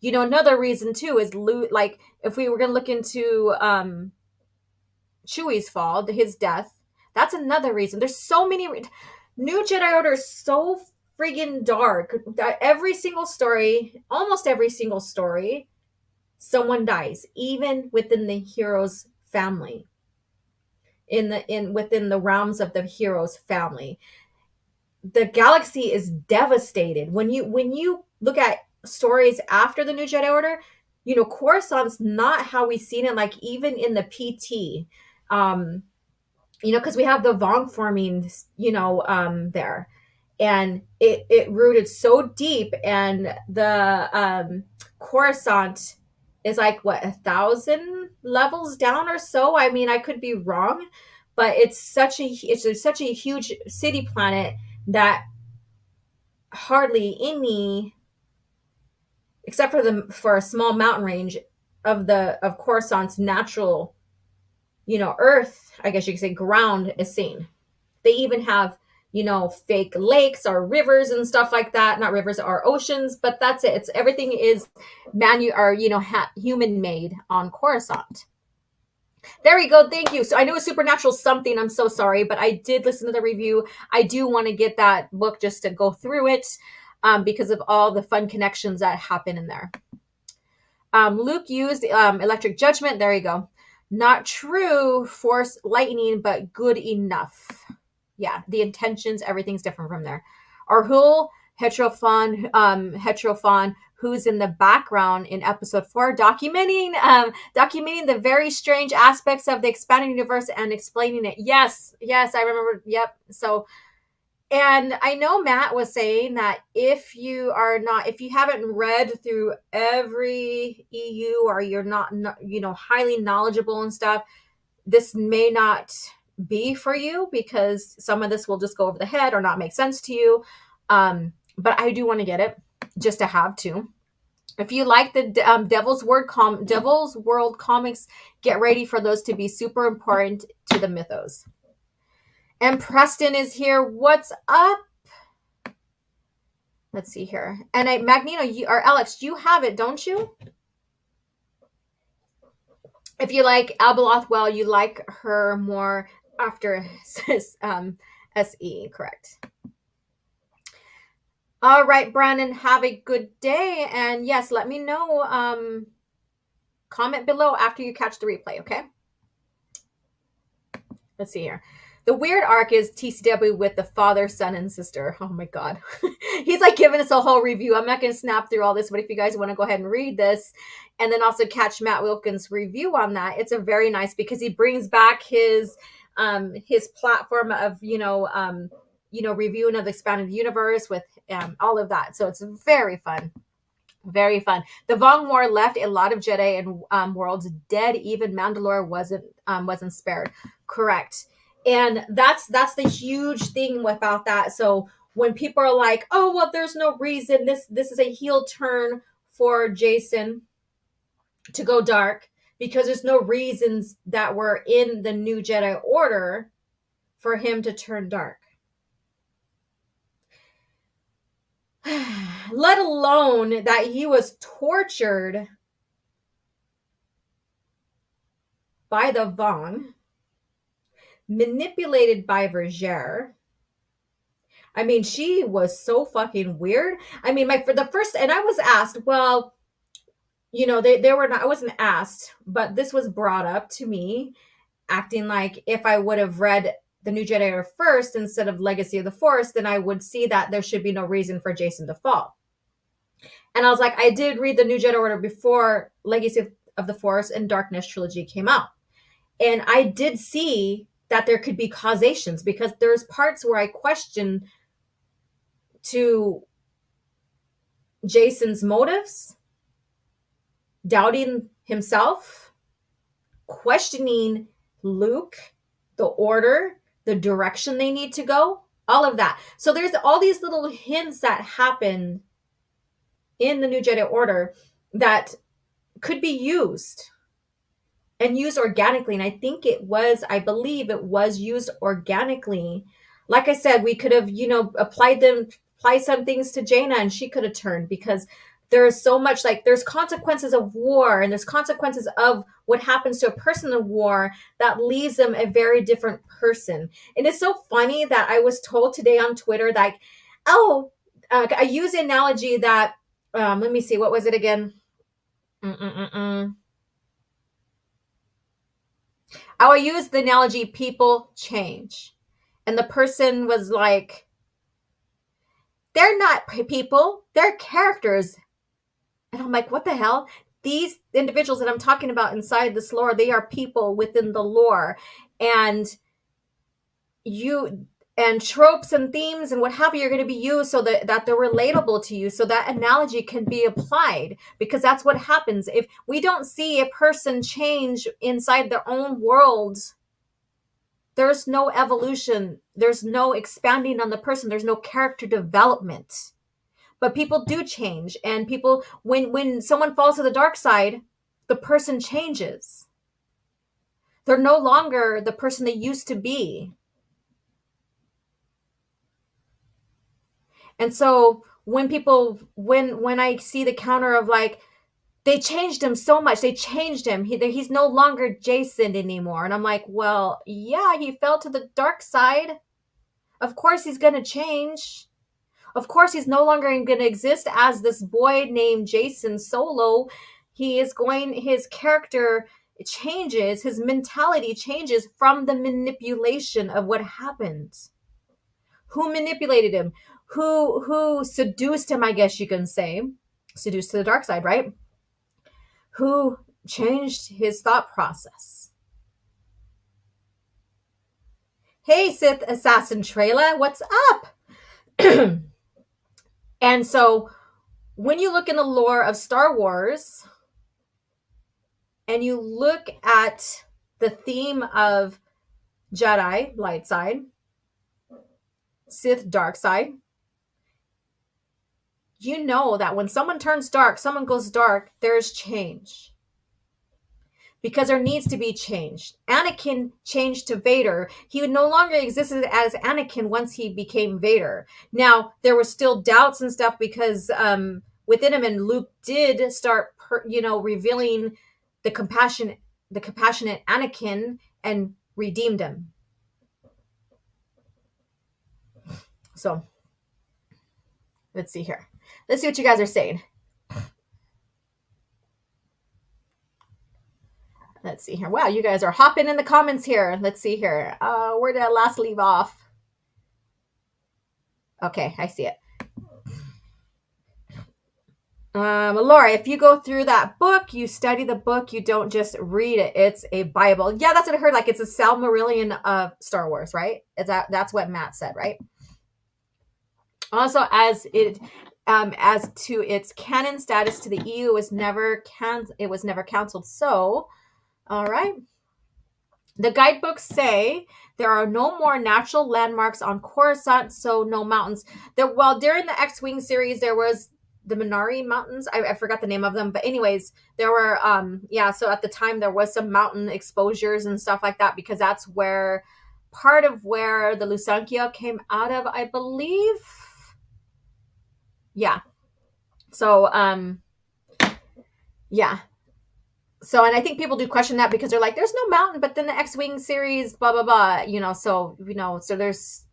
[SPEAKER 3] Another reason too is like if we were going to look into Chewie's fall, his death, that's another reason. There's so many New Jedi Order is so friggin' dark that almost every single story, someone dies, even within the hero's family, within the realms of the hero's family. The galaxy is devastated. When you look at stories after the New Jedi Order, Coruscant's not how we've seen it, like even in the PT, because we have the Vong forming, there, and it rooted so deep, and the Coruscant is like 1,000 levels down or so. I mean, I could be wrong, but it's such a huge city planet that hardly any, except for a small mountain range of Coruscant's natural, Earth, I guess you could say, ground is seen. They even have, fake lakes or rivers and stuff like that. Not rivers or oceans, but that's it. It's everything is human made on Coruscant. There we go. Thank you. So I know it's supernatural something. I'm so sorry, but I did listen to the review. I do want to get that book just to go through it because of all the fun connections that happen in there. Luke used electric judgment. There you go. Not true force lightning, but good enough. Yeah, the intentions, everything's different from there. Arhul Heterophon, who's in the background in episode 4, documenting the very strange aspects of the expanded universe and explaining it. Yes, I remember. Yep. So, and I know Matt was saying that if you haven't read through every EU or you're not highly knowledgeable and stuff, this may not be for you because some of this will just go over the head or not make sense to you. But I do want to get it just to have to. If you like the Devil's World comics, get ready for those to be super important to the mythos. And Preston is here. What's up? Let's see here. And Magneto, or Alex, you have it, don't you? If you like Abeloth, well, you like her more after SE, correct? All right, Brandon, have a good day. And yes, let me know. Comment below after you catch the replay, okay? Let's see here. The weird arc is TCW with the father, son, and sister. Oh my God. He's like giving us a whole review. I'm not going to snap through all this, but if you guys want to go ahead and read this and then also catch Matt Wilkins' review on that, it's a very nice because he brings back his platform of, reviewing of the expanded universe with all of that. So it's very fun. Very fun. The Vong War left a lot of Jedi and worlds dead. Even Mandalore wasn't spared. Correct. And that's the huge thing about that. So when people are like, oh, well, there's no reason, this is a heel turn for Jacen to go dark because there's no reasons that were in the new Jedi Order for him to turn dark. Let alone that he was tortured by the Vong, manipulated by Vergere. I mean, she was so fucking weird. I mean, for the first, and I was asked, well, they were not, I wasn't asked, but this was brought up to me, acting like if I would have read the New Jedi Order first instead of Legacy of the Force, then I would see that there should be no reason for Jacen to fall. And I was like, I did read the New Jedi Order before Legacy of the Force and Darkness trilogy came out. And I did see that there could be causations because there's parts where I question to Jacen's motives, doubting himself, questioning Luke, the order, the direction they need to go, all of that. So there's all these little hints that happen in the New Jedi Order that could be used and used organically. And I believe it was used organically. Like I said, we could have, apply some things to Jaina and she could have turned because there is so much, like there's consequences of war and there's consequences of what happens to a person in war that leaves them a very different person. And it's so funny that I was told today on Twitter that, I use the analogy that, let me see, what was it again? I will use the analogy, people change. And the person was like, they're not people, they're characters. And I'm like, what the hell? These individuals that I'm talking about inside this lore, they are people within the lore. And tropes and themes and what have you are going to be used so that they're relatable to you. So that analogy can be applied because that's what happens. If we don't see a person change inside their own world, there's no evolution. There's no expanding on the person. There's no character development. But people do change. And people, when someone falls to the dark side, the person changes. They're no longer the person they used to be. And so when I see the counter of like, they changed him so much, they changed him, he's no longer Jacen anymore, and I'm like, well, yeah, he fell to the dark side. Of course he's gonna change. Of course he's no longer gonna exist as this boy named Jacen Solo. His character changes, his mentality changes from the manipulation of what happened. Who manipulated him? Who seduced him, I guess you can say. Seduced to the dark side, right? Who changed his thought process? Hey, Sith Assassin Trayla, what's up? And so when you look in the lore of Star Wars and you look at the theme of Jedi, light side, Sith, dark side, you know that when someone turns dark, someone goes dark, there's change. Because there needs to be change. Anakin changed to Vader. He no longer existed as Anakin once he became Vader. Now, there were still doubts and stuff because within him, and Luke did start, revealing the compassionate Anakin and redeemed him. So, let's see here. Let's see what you guys are saying. Let's see here. Wow, you guys are hopping in the comments here. Let's see here. Where did I last leave off? Okay, I see it. Laura, if you go through that book, you study the book, you don't just read it. It's a Bible. Yeah, that's what I heard. Like, it's a Silmarillion of Star Wars, right? That's what Matt said, right? Also, as to its canon status to the EU, it was never canceled. So, all right. The guidebooks say there are no more natural landmarks on Coruscant, so no mountains. During the X-Wing series, there was the Minari Mountains. I forgot the name of them. But anyways, there were, so at the time, there was some mountain exposures and stuff like that because that's part of where the Lusankya came out of, I believe. Yeah. So, yeah. So, and I think people do question that because they're like, there's no mountain, but then the X-Wing series, blah, blah, blah, so there's,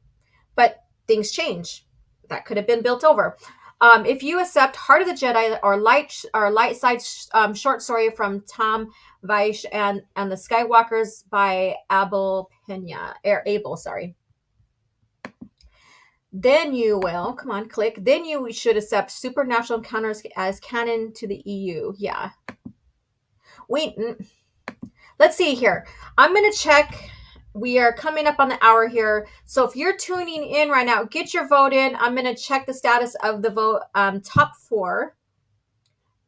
[SPEAKER 3] but things change. That could have been built over. If you accept Heart of the Jedi or Light Side short story from Tom Weiss and the Skywalkers by Abel, sorry. Then you will, come on, click. Then you should accept supernatural encounters as canon to the EU. Yeah. Let's see here. I'm going to check. We are coming up on the hour here. So if you're tuning in right now, get your vote in. I'm going to check the status of the vote, top 4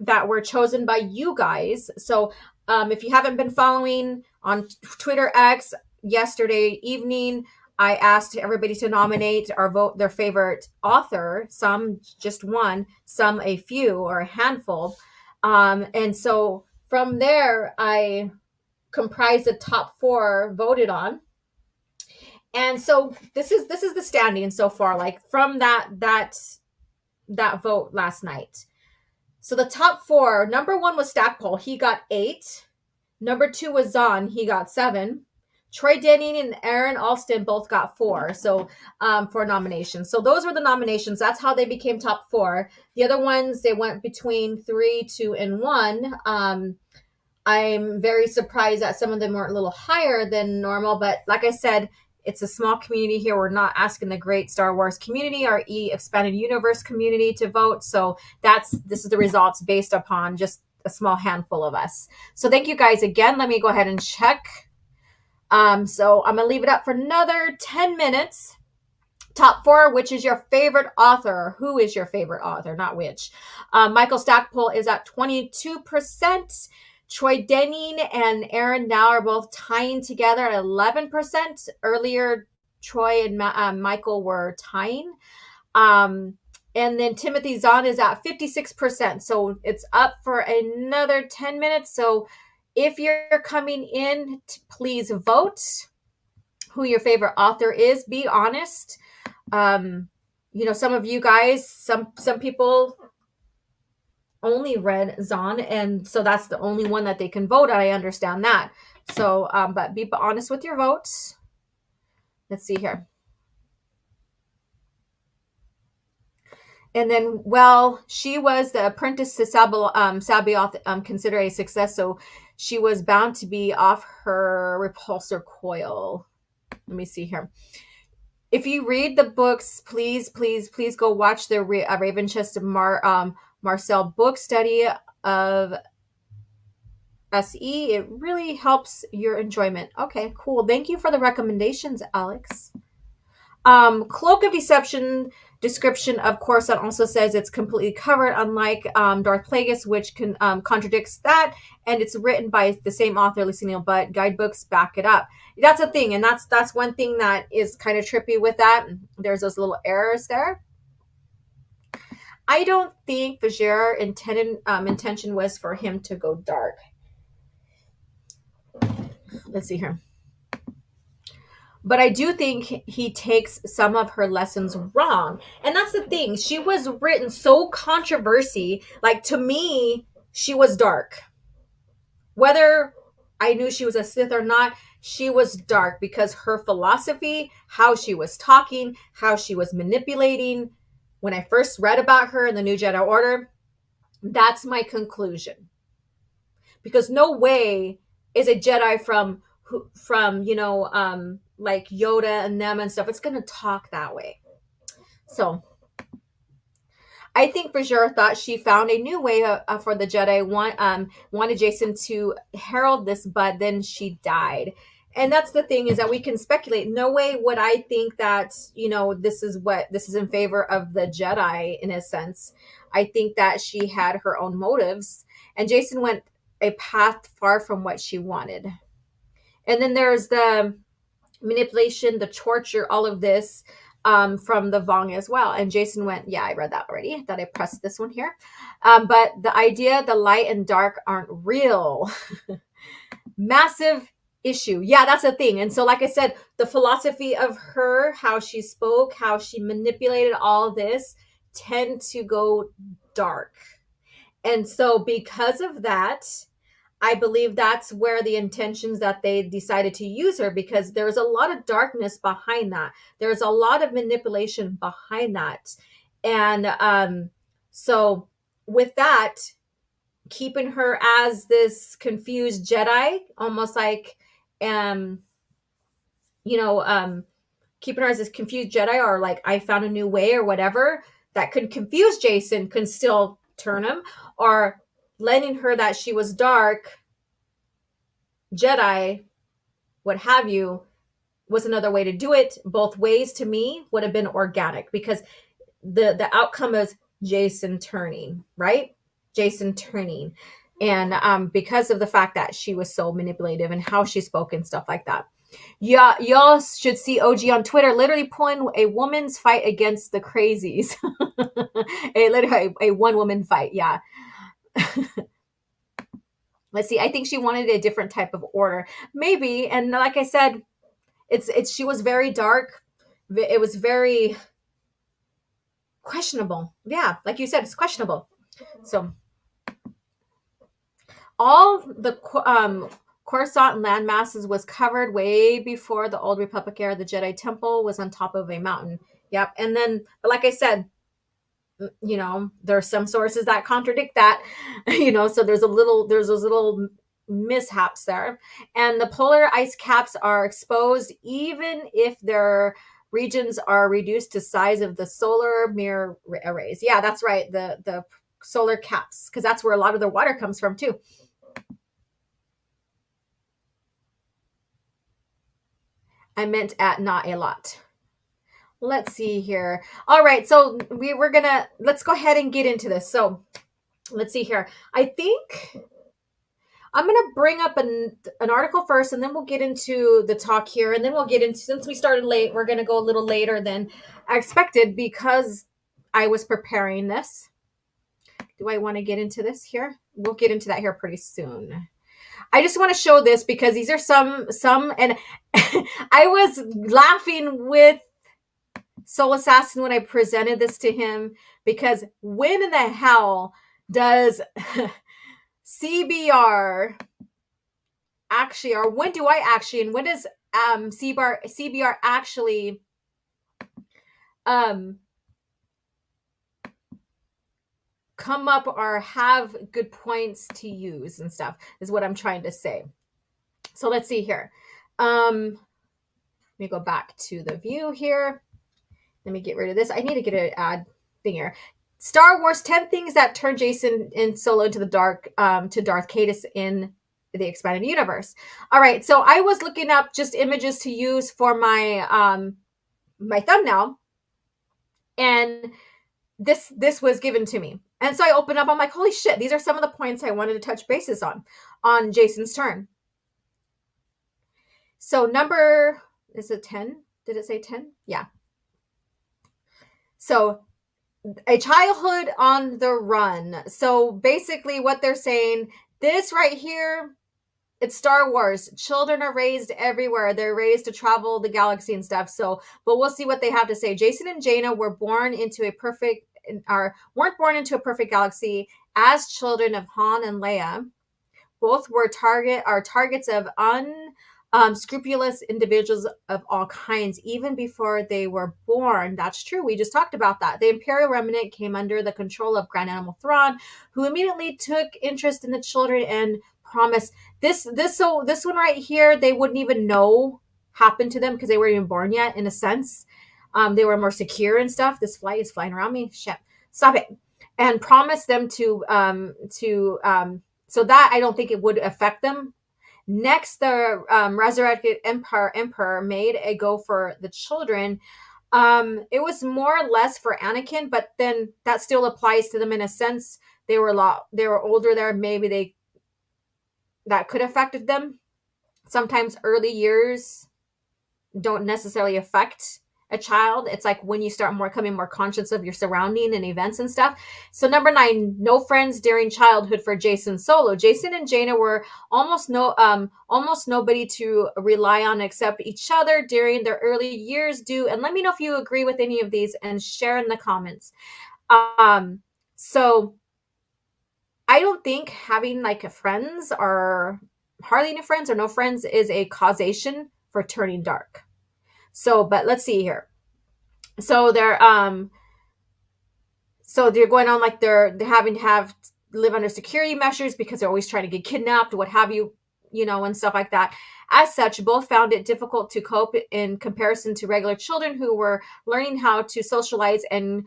[SPEAKER 3] that were chosen by you guys. So if you haven't been following on Twitter X, yesterday evening, I asked everybody to nominate or vote their favorite author. Some just one, some a few or a handful. And so from there, I comprised the top 4 voted on. And so this is the standing so far, like from that vote last night. So the top 4, number 1 was Stackpole. He got 8. Number 2 was Zahn. He got 7. Troy Denning and Aaron Alston both got 4. So for nominations. So those were the nominations. That's how they became top 4. The other ones, they went between 3, 2, and 1. I'm very surprised that some of them weren't a little higher than normal. But like I said, it's a small community here. We're not asking the great Star Wars community or expanded universe community to vote. So this is the results based upon just a small handful of us. So thank you guys again. Let me go ahead and check. So I'm going to leave it up for another 10 minutes. Top 4, which is your favorite author? Who is your favorite author? Not which. Michael Stackpole is at 22%. Troy Denning and Aaron now are both tying together at 11%. Earlier, Troy and Michael were tying. And then Timothy Zahn is at 56%. So it's up for another 10 minutes. So if you're coming in, please vote who your favorite author is. Be honest. you know, some of you guys, some people only read Zahn, and so that's the only one that they can vote on. I understand that. So, but be honest with your votes. Let's see here. And then, well, she was the apprentice to Sabaoth, considered a success, so she was bound to be off her repulsor coil. Let me see here. If you read the books, please go watch the Ravenchest Marcel book study of SE. It really helps your enjoyment. Okay, cool. Thank you for the recommendations, Alex. Cloak of Deception description of Coruscant also says it's completely covered, unlike Darth Plagueis, which contradicts that, and it's written by the same author, Lucy Neal, but guidebooks back it up. That's a thing, and that's one thing that is kind of trippy with that. There's those little errors there. I don't think Vizier intention was for him to go dark. Let's see here. But I do think he takes some of her lessons wrong. And that's the thing. She was written so controversy. Like, to me, she was dark. Whether I knew she was a Sith or not, she was dark because her philosophy, how she was talking, how she was manipulating. When I first read about her in the New Jedi Order, that's my conclusion. Because no way is a Jedi from like Yoda and them and stuff, it's going to talk that way. So I think Vizier thought she found a new way for the Jedi. Wanted Jacen to herald this, but then she died. And that's the thing, is that we can speculate. No way would I think that, this is in favor of the Jedi in a sense. I think that she had her own motives, and Jacen went a path far from what she wanted. And then there's the manipulation, the torture, all of this from the Vong as well. And Jacen went, yeah, I read that already. I thought I pressed this one here. But the idea the light and dark aren't real. Massive issue. Yeah, that's a thing. And so, like I said, the philosophy of her, how she spoke, how she manipulated all this, tend to go dark. And so because of that, I believe that's where the intentions that they decided to use her, because there's a lot of darkness behind that. There's a lot of manipulation behind that. And so with that, keeping her as this confused Jedi, almost like, keeping her as this confused Jedi, or like, I found a new way or whatever, that could confuse Jacen, could still turn him, or letting her that she was dark Jedi, what have you, was another way to do it. Both ways, to me, would have been organic, because the outcome is Jacen turning, right? Jacen turning. And because of the fact that she was so manipulative and how she spoke and stuff like that. Yeah, y'all should see OG on Twitter literally pulling a woman's fight against the crazies. a one-woman fight, yeah. Let's see. I think she wanted a different type of order, maybe. And like I said, it's she was very dark. It was very questionable. Yeah, like you said, it's questionable. So all the Coruscant land masses was covered way before the Old Republic era. The Jedi Temple was on top of a mountain. Yep. And then, but like I said, there are some sources that contradict that, so there's those little mishaps there. And the polar ice caps are exposed even if their regions are reduced to size of the solar mirror arrays. Yeah, that's right. The solar caps, because that's where a lot of the water comes from too. I meant at not a lot. Let's see here. All right, so let's go ahead and get into this. So let's see here. I think I'm going to bring up an article first, and then we'll get into the talk here. And then we'll get into, since we started late, we're going to go a little later than I expected because I was preparing this. Do I want to get into this here? We'll get into that here pretty soon. I just want to show this because these are some, and I was laughing with Soul Assassin when I presented this to him, because when in the hell does CBR actually, or when do I actually, and when does CBR actually come up or have good points to use and stuff, is what I'm trying to say. So let's see here. Let me go back to the view here. Let me get rid of this. I need to get an ad thing here. Star Wars 10 things that turn Jacen Solo into the dark, to Darth Caedus in the expanded universe. All right, so I was looking up just images to use for my my thumbnail, and this was given to me. And so I opened up, I'm like, holy shit, these are some of the points I wanted to touch bases on Jacen's turn. So number, is it 10? Did it say 10? Yeah. So a childhood on the run. So basically what they're saying, this right here, it's Star Wars. Children are raised everywhere. They're raised to travel the galaxy and stuff. So, but we'll see what they have to say. Jacen and Jaina were born into a perfect, or weren't born into a perfect galaxy as children of Han and Leia. Both were targets of unscrupulous individuals of all kinds, even before they were born. That's true. We just talked about that. The Imperial Remnant came under the control of Grand Admiral Thrawn, who immediately took interest in the children and promised this one right here, they wouldn't even know happened to them because they weren't even born yet, in a sense. They were more secure and stuff. This fly is flying around me. Shit. Stop it. And promised them to so that I don't think it would affect them. Next, the resurrected emperor made a go for the children. It was more or less for Anakin, but then that still applies to them in a sense. They were older there. Maybe that could have affected them. Sometimes early years don't necessarily affect a child. It's like when you start becoming more conscious of your surrounding and events and stuff. So number 9, no friends during childhood for Jacen Solo. Jacen and Jaina were almost nobody to rely on except each other during their early years. And let me know if you agree with any of these and share in the comments. So I don't think having like friends or hardly any friends or no friends is a causation for turning dark. So, but let's see here. So they're going on like they're having to live under security measures because they're always trying to get kidnapped, what have you, and stuff like that. As such, both found it difficult to cope in comparison to regular children who were learning how to socialize and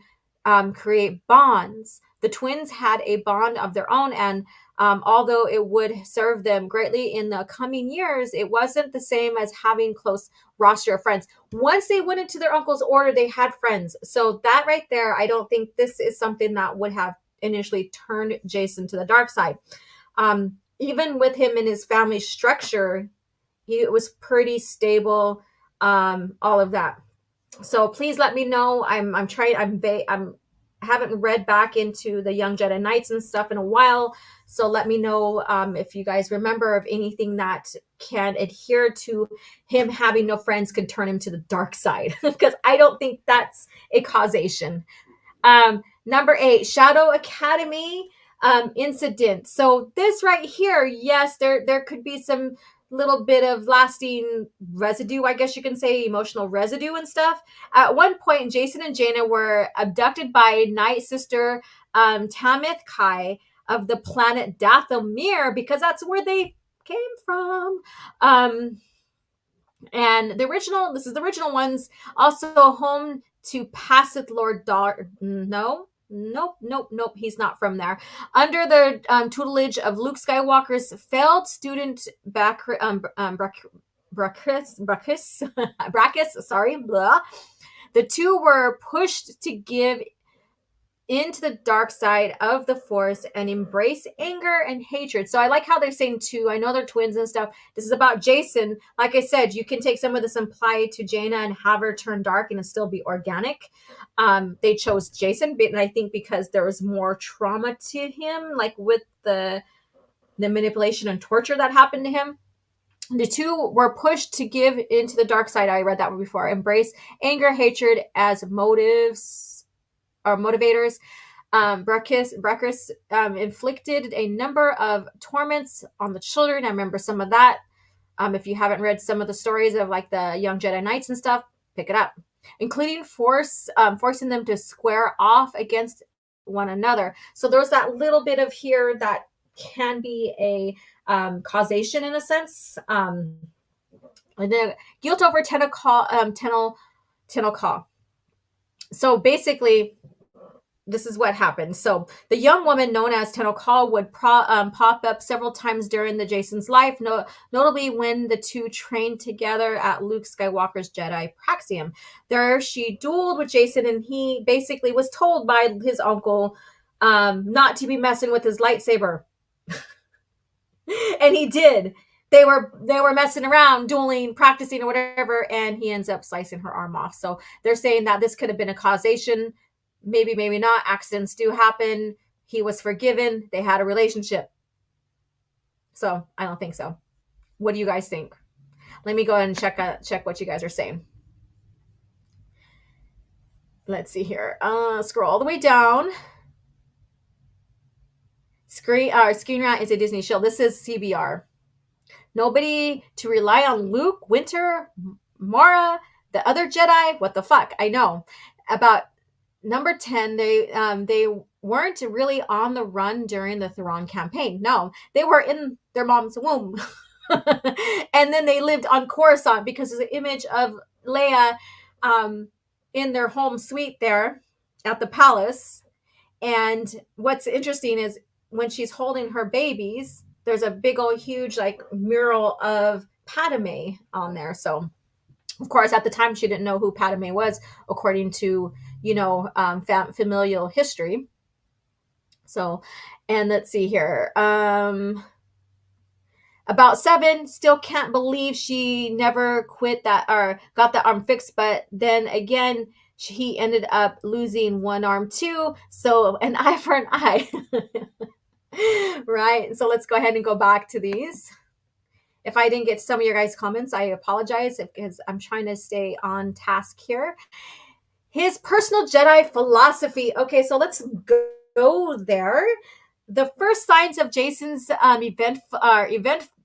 [SPEAKER 3] create bonds. The twins had a bond of their own, and although it would serve them greatly in the coming years, it wasn't the same as having close roster of friends. Once they went into their uncle's order, they had friends. So that right there, I don't think this is something that would have initially turned Jacen to the dark side. Even with him in his family structure, it was pretty stable, all of that. So please let me know. I haven't read back into the Young Jedi Knights and stuff in a while. So let me know if you guys remember of anything that can adhere to him having no friends could turn him to the dark side, because I don't think that's a causation. Number 8, Shadow Academy incident. So this right here, yes, there could be some little bit of lasting residue, I guess you can say, emotional residue and stuff. At one point, Jacen and Jaina were abducted by Night Sister Tamith Kai of the planet Dathomir, because that's where they came from. And the original ones, also home to Passeth Lord Dar. Nope, he's not from there. Under the tutelage of Luke Skywalker's failed student Brachus, sorry, blah. The two were pushed to give into the dark side of the Force and embrace anger and hatred. So I like how they're saying two. I know they're twins and stuff. This is about Jacen. Like I said, you can take some of this and apply it to Jaina and have her turn dark and it still be organic. They chose Jacen, and I think because there was more trauma to him, like with the manipulation and torture that happened to him. The two were pushed to give into the dark side. I read that one before. Embrace anger, hatred as motives or motivators. Breckus inflicted a number of torments on the children. I remember some of that. If you haven't read some of the stories of like the young Jedi Knights and stuff, pick it up, including forcing them to square off against one another. So there's that little bit of here that can be a causation in a sense. And then guilt over Tenel Call. So basically, this is what happened. So the young woman known as Tenel Call would pop up several times during the Jacen's life, notably when the two trained together at Luke Skywalker's Jedi Praxium. There she dueled with Jacen, and he basically was told by his uncle not to be messing with his lightsaber. And he did. They were messing around, dueling, practicing or whatever, and he ends up slicing her arm off. So they're saying that this could have been a causation. Maybe, maybe not. Accidents do happen. He was forgiven. They had a relationship. So I don't think so. What do you guys think? Let me go ahead and check what you guys are saying. Let's see here. Scroll all the way down. Screen Rant is a Disney show. This is CBR. Nobody to rely on Luke, Winter, Mara, the other Jedi. What the fuck? I know. About number 10, they weren't really on the run during the Thrawn campaign. No, they were in their mom's womb. And then they lived on Coruscant because there's an image of Leia in their home suite there at the palace. And what's interesting is when she's holding her babies, there's a big old huge like mural of Padme on there. So of course, at the time, she didn't know who Padme was, according to, familial history. So, and let's see here. About 7, still can't believe she never quit that or got the arm fixed. But then again, he ended up losing one arm too. So an eye for an eye. Right. So let's go ahead and go back to these. If I didn't get some of your guys' comments, I apologize because I'm trying to stay on task here. His personal Jedi philosophy. Okay, so let's go there. The first signs of Jacen's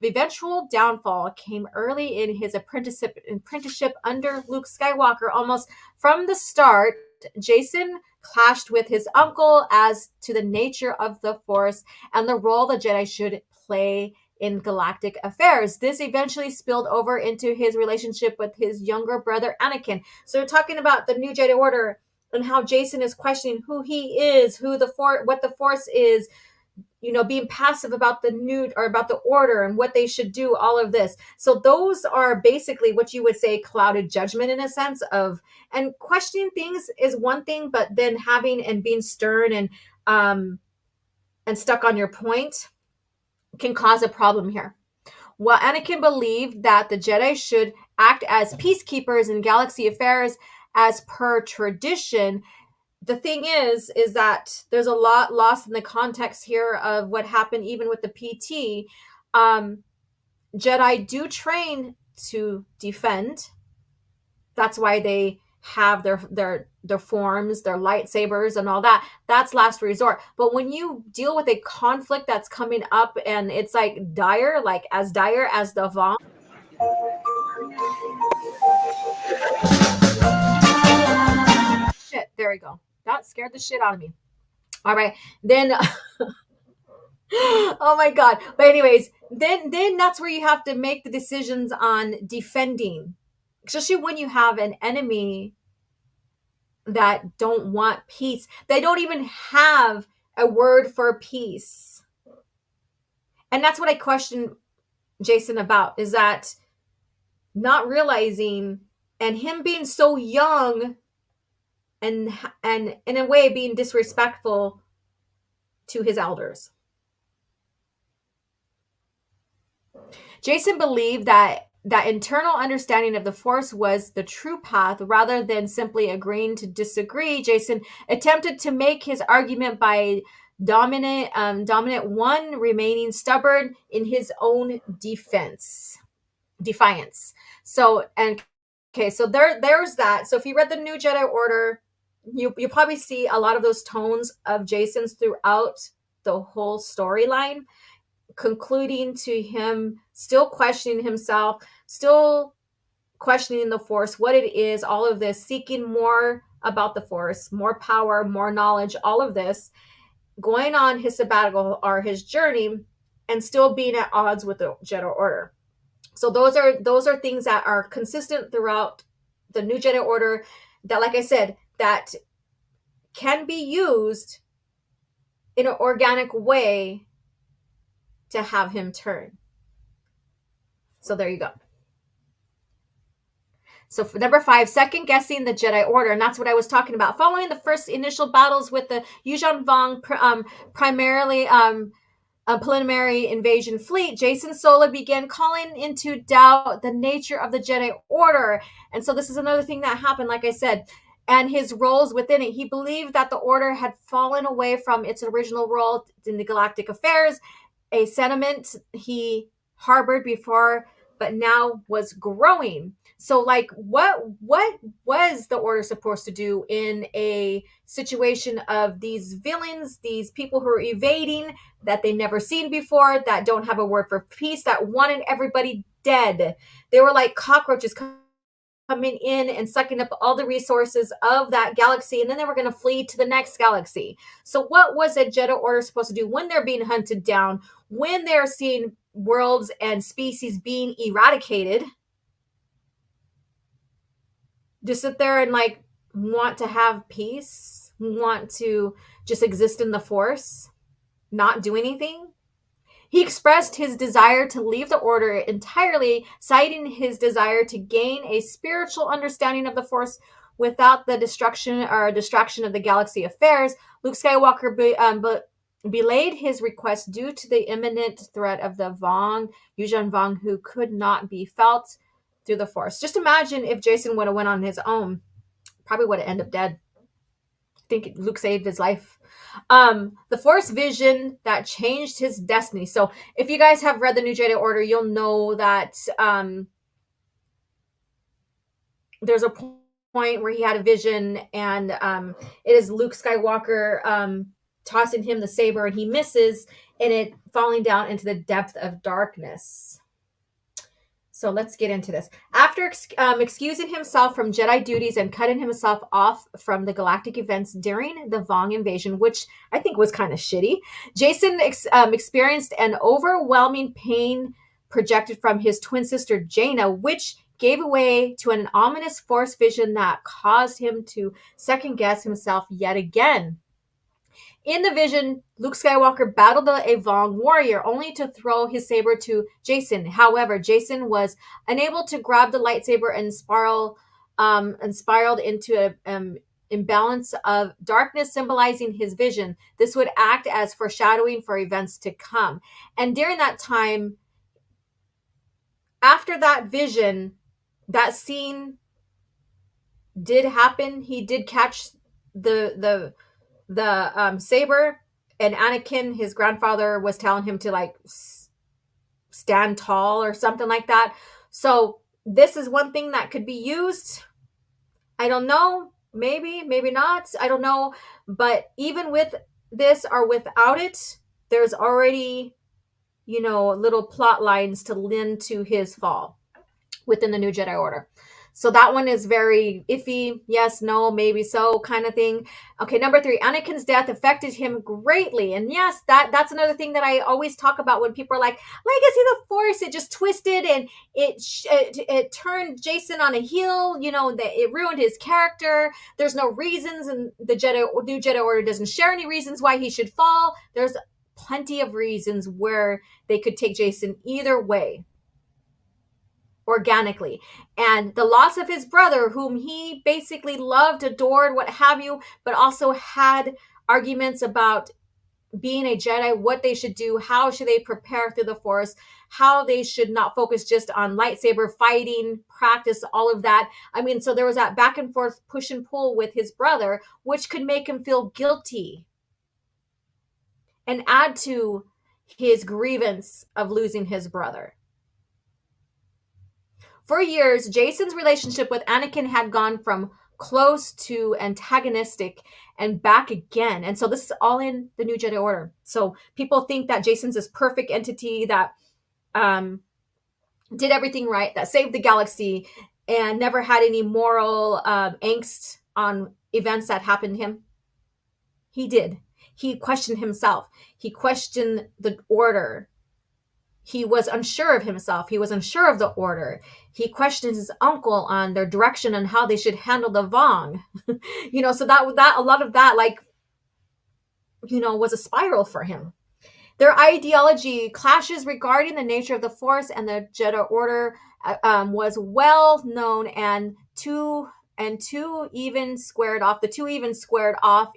[SPEAKER 3] eventual downfall came early in his apprenticeship under Luke Skywalker. Almost from the start, Jacen clashed with his uncle as to the nature of the Force and the role the Jedi should play in galactic affairs. This eventually spilled over into his relationship with his younger brother Anakin. So we're talking about the New Jedi Order and how Jacen is questioning who he is, what the Force is, being passive about about the Order and what they should do, all of this. So those are basically what you would say clouded judgment in a sense of, and questioning things is one thing, but then having and being stern and stuck on your point can cause a problem here. While Anakin believed that the Jedi should act as peacekeepers in galaxy affairs as per tradition, the thing is that there's a lot lost in the context here of what happened even with the PT. Jedi do train to defend. That's why they have their forms, their lightsabers and all that. That's last resort. But when you deal with a conflict that's coming up and it's like as dire as the Vong. Shit, there we go. That scared the shit out of me. All right, then oh my god. But anyways, then that's where you have to make the decisions on defending, especially when you have an enemy that don't want peace. They don't even have a word for peace. And that's what I question Jacen about, is that not realizing and him being so young and in a way being disrespectful to his elders. Jacen believed that internal understanding of the Force was the true path rather than simply agreeing to disagree. Jacen attempted to make his argument by dominant one remaining stubborn in his own defense. defiance. So, and okay, so there's that. So if you read the New Jedi Order, you probably see a lot of those tones of Jacen's throughout the whole storyline, concluding to him still questioning himself, still questioning the Force, what it is, all of this, seeking more about the Force, more power, more knowledge, all of this, going on his sabbatical or his journey, and still being at odds with the Jedi Order. So those are things that are consistent throughout the New Jedi Order that, like I said, that can be used in an organic way to have him turn. So there you go. So for number 5, second guessing the Jedi Order, and that's what I was talking about. Following the first initial battles with the Yuuzhan Vong, primarily a preliminary invasion fleet, Jacen Solo began calling into doubt the nature of the Jedi Order. And so this is another thing that happened, like I said, and his roles within it. He believed that the Order had fallen away from its original role in the galactic affairs, a sentiment he harbored before, but now was growing. So, like, what was the Order supposed to do in a situation of these villains, these people who are evading, that they never seen before, that don't have a word for peace, that wanted everybody dead? They were like cockroaches coming in and sucking up all the resources of that galaxy, and then they were going to flee to the next galaxy. So what was a Jedi Order supposed to do when they're being hunted down, when they're seeing worlds and species being eradicated? Just sit there and like want to have peace, want to just exist in the Force, not do anything? He expressed his desire to leave the Order entirely, citing his desire to gain a spiritual understanding of the Force without the distraction of the galaxy affairs. Luke Skywalker belayed his request due to the imminent threat of the Yuuzhan Vong, who could not be felt through the Force. Just imagine if Jacen would have went on his own. Probably would have ended up dead. I think Luke saved his life. The Force vision that changed his destiny. So if you guys have read the New Jedi Order, you'll know that there's a point where he had a vision, and it is Luke Skywalker tossing him the saber, and he misses, and it falling down into the depth of darkness. So let's get into this. After excusing himself from Jedi duties and cutting himself off from the galactic events during the Vong invasion, which I think was kind of shitty, Jacen experienced an overwhelming pain projected from his twin sister Jaina, which gave way to an ominous Force vision that caused him to second guess himself yet again. In the vision, Luke Skywalker battled a Vong warrior, only to throw his saber to Jacen. However, Jacen was unable to grab the lightsaber and spiraled into an imbalance of darkness, symbolizing his vision. This would act as foreshadowing for events to come. And during that time, after that vision, that scene did happen. He did catch the saber, and Anakin, his grandfather, was telling him to like stand tall or something like that. So this is one thing that could be used. I don't know, maybe not, I don't know. But even with this or without it, there's already, little plot lines to lend to his fall within the New Jedi Order. So that one is very iffy. Yes, no, maybe so kind of thing. Okay, number 3, Anakin's death affected him greatly. And yes, that's another thing that I always talk about when people are like, Legacy of the Force, it just twisted and it turned Jacen on a heel, that it ruined his character. There's no reasons, and the New Jedi Order doesn't share any reasons why he should fall. There's plenty of reasons where they could take Jacen either way, organically. And the loss of his brother, whom he basically loved, adored, what have you, but also had arguments about being a Jedi, what they should do, how should they prepare through the Force, how they should not focus just on lightsaber fighting, practice, all of that. I mean, so there was that back and forth push and pull with his brother, which could make him feel guilty and add to his grievance of losing his brother. For years, Jacen's relationship with Anakin had gone from close to antagonistic and back again. And so this is all in the New Jedi Order. So people think that Jacen's this perfect entity that did everything right, that saved the galaxy, and never had any moral angst on events that happened to him. He did. He questioned himself. He questioned the order. He was unsure of himself. He was unsure of the order. He questioned his uncle on their direction and how they should handle the Vong. So that a lot of that, like, was a spiral for him. Their ideology clashes regarding the nature of the Force and the Jedi Order was well known, and the two even squared off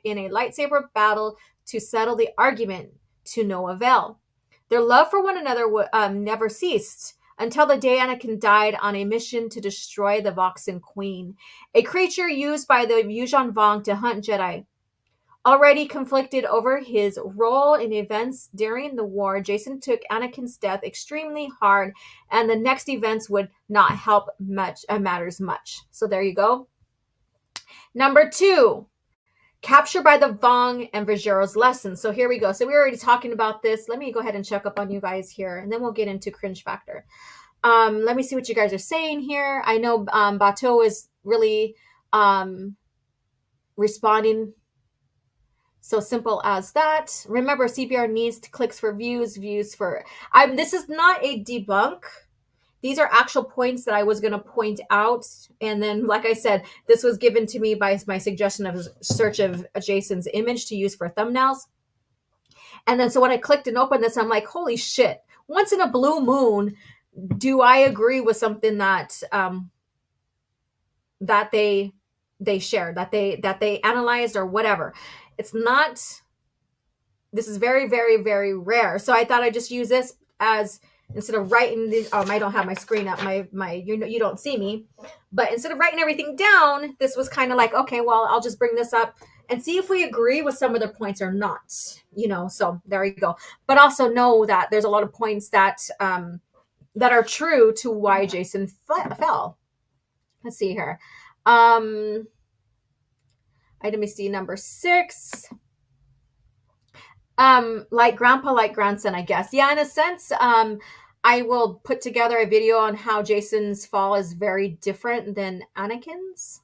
[SPEAKER 3] in a lightsaber battle to settle the argument, to no avail. Their love for one another never ceased until the day Anakin died on a mission to destroy the Voxen Queen, a creature used by the Yuuzhan Vong to hunt Jedi. Already conflicted over his role in events during the war, Jacen took Anakin's death extremely hard, and the next events would not help matters much. So there you go. Number 2. Captured by the Vong and Vigero's lessons. So here we go. So we were already talking about this. Let me go ahead and check up on you guys here, and then we'll get into Cringe Factor. Let me see what you guys are saying here. I know Bateau is really responding. So simple as that. Remember, CBR needs clicks for views for... this is not a debunk. These are actual points that I was going to point out. And then, like I said, this was given to me by my suggestion of a search of Jacen's image to use for thumbnails. And then, so when I clicked and opened this, I'm like, holy shit. Once in a blue moon, do I agree with something that they shared, that they analyzed or whatever. It's not... This is very, very, very rare. So I thought I'd just use this as... Instead of writing these, I don't have my screen up. You don't see me, but instead of writing everything down, this was kind of like, okay, well, I'll just bring this up and see if we agree with some of the points or not. So there you go. But also know that there's a lot of points that are true to why Jacen fell. Let's see here. Let me see number 6. Like grandpa, like grandson, I guess. Yeah, in a sense, I will put together a video on how Jacen's fall is very different than Anakin's.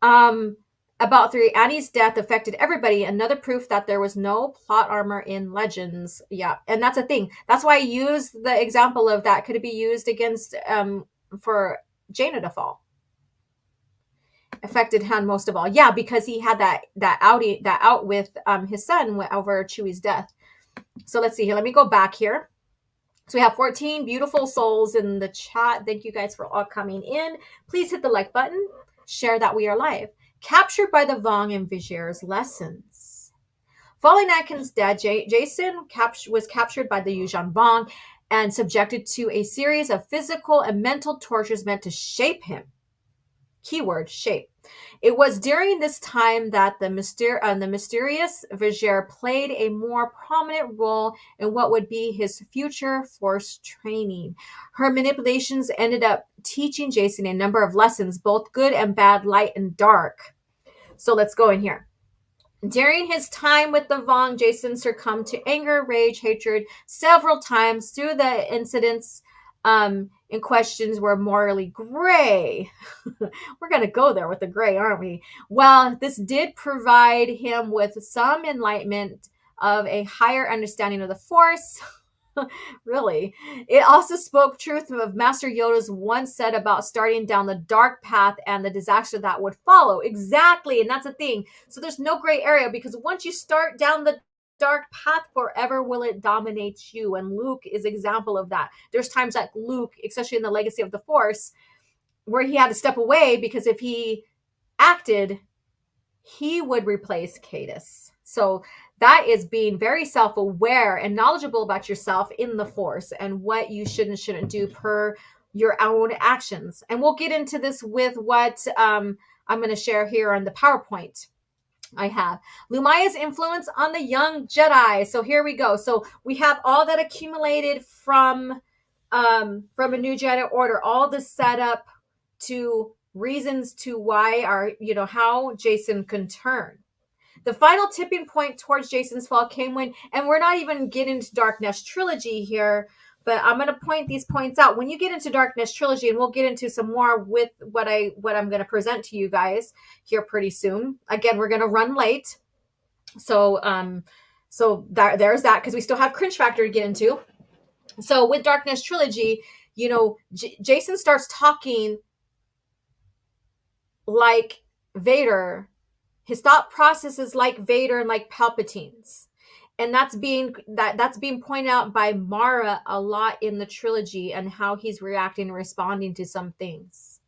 [SPEAKER 3] About 3, Annie's death affected everybody. Another proof that there was no plot armor in Legends. Yeah, and that's a thing. That's why I used the example of that. Could it be used against for Jaina to fall? Affected Han most of all. Yeah, because he had that out with his son over Chewie's death. So let's see here. Let me go back here. So we have 14 beautiful souls in the chat. Thank you guys for all coming in. Please hit the like button. Share that we are live. Captured by the Vong and Vigero's lessons. Following Anakin's death, Jacen was captured by the Yuuzhan Vong and subjected to a series of physical and mental tortures meant to shape him. Keyword, shape. It was during this time that the mysterious Vigero played a more prominent role in what would be his future Force training. Her manipulations ended up teaching Jacen a number of lessons, both good and bad, light and dark. So let's go in here. During his time with the Vong, Jacen succumbed to anger, rage, hatred several times through the incidents in questions were morally gray. We're going to go there with the gray, aren't we? Well, this did provide him with some enlightenment of a higher understanding of the Force. Really. It also spoke truth of Master Yoda's once said about starting down the dark path and the disaster that would follow. Exactly. And that's the thing. So there's no gray area, because once you start down the dark path, forever will it dominate you. And Luke is example of that. There's times that Luke, especially in the Legacy of the Force, where he had to step away because if he acted, he would replace Cadus. So that is being very self-aware and knowledgeable about yourself in the Force and what you should and shouldn't do per your own actions. And we'll get into this with what I'm going to share here on the PowerPoint I have. Lumaya's influence on the young Jedi. So here we go. So we have all that accumulated from from a new Jedi Order, all the setup to reasons to why are, how Jacen can turn. The final tipping point towards Jacen's fall came when, and we're not even getting into Dark Nest Trilogy here, but I'm going to point these points out. When you get into Dark Nest Trilogy, and we'll get into some more with what I'm going to present to you guys here pretty soon. Again, we're going to run late. So there's that, because we still have Cringe Factor to get into. So with Dark Nest Trilogy, Jacen starts talking like Vader. His thought process is like Vader and like Palpatine's. And that's being pointed out by Mara a lot in the trilogy, and how he's reacting and responding to some things.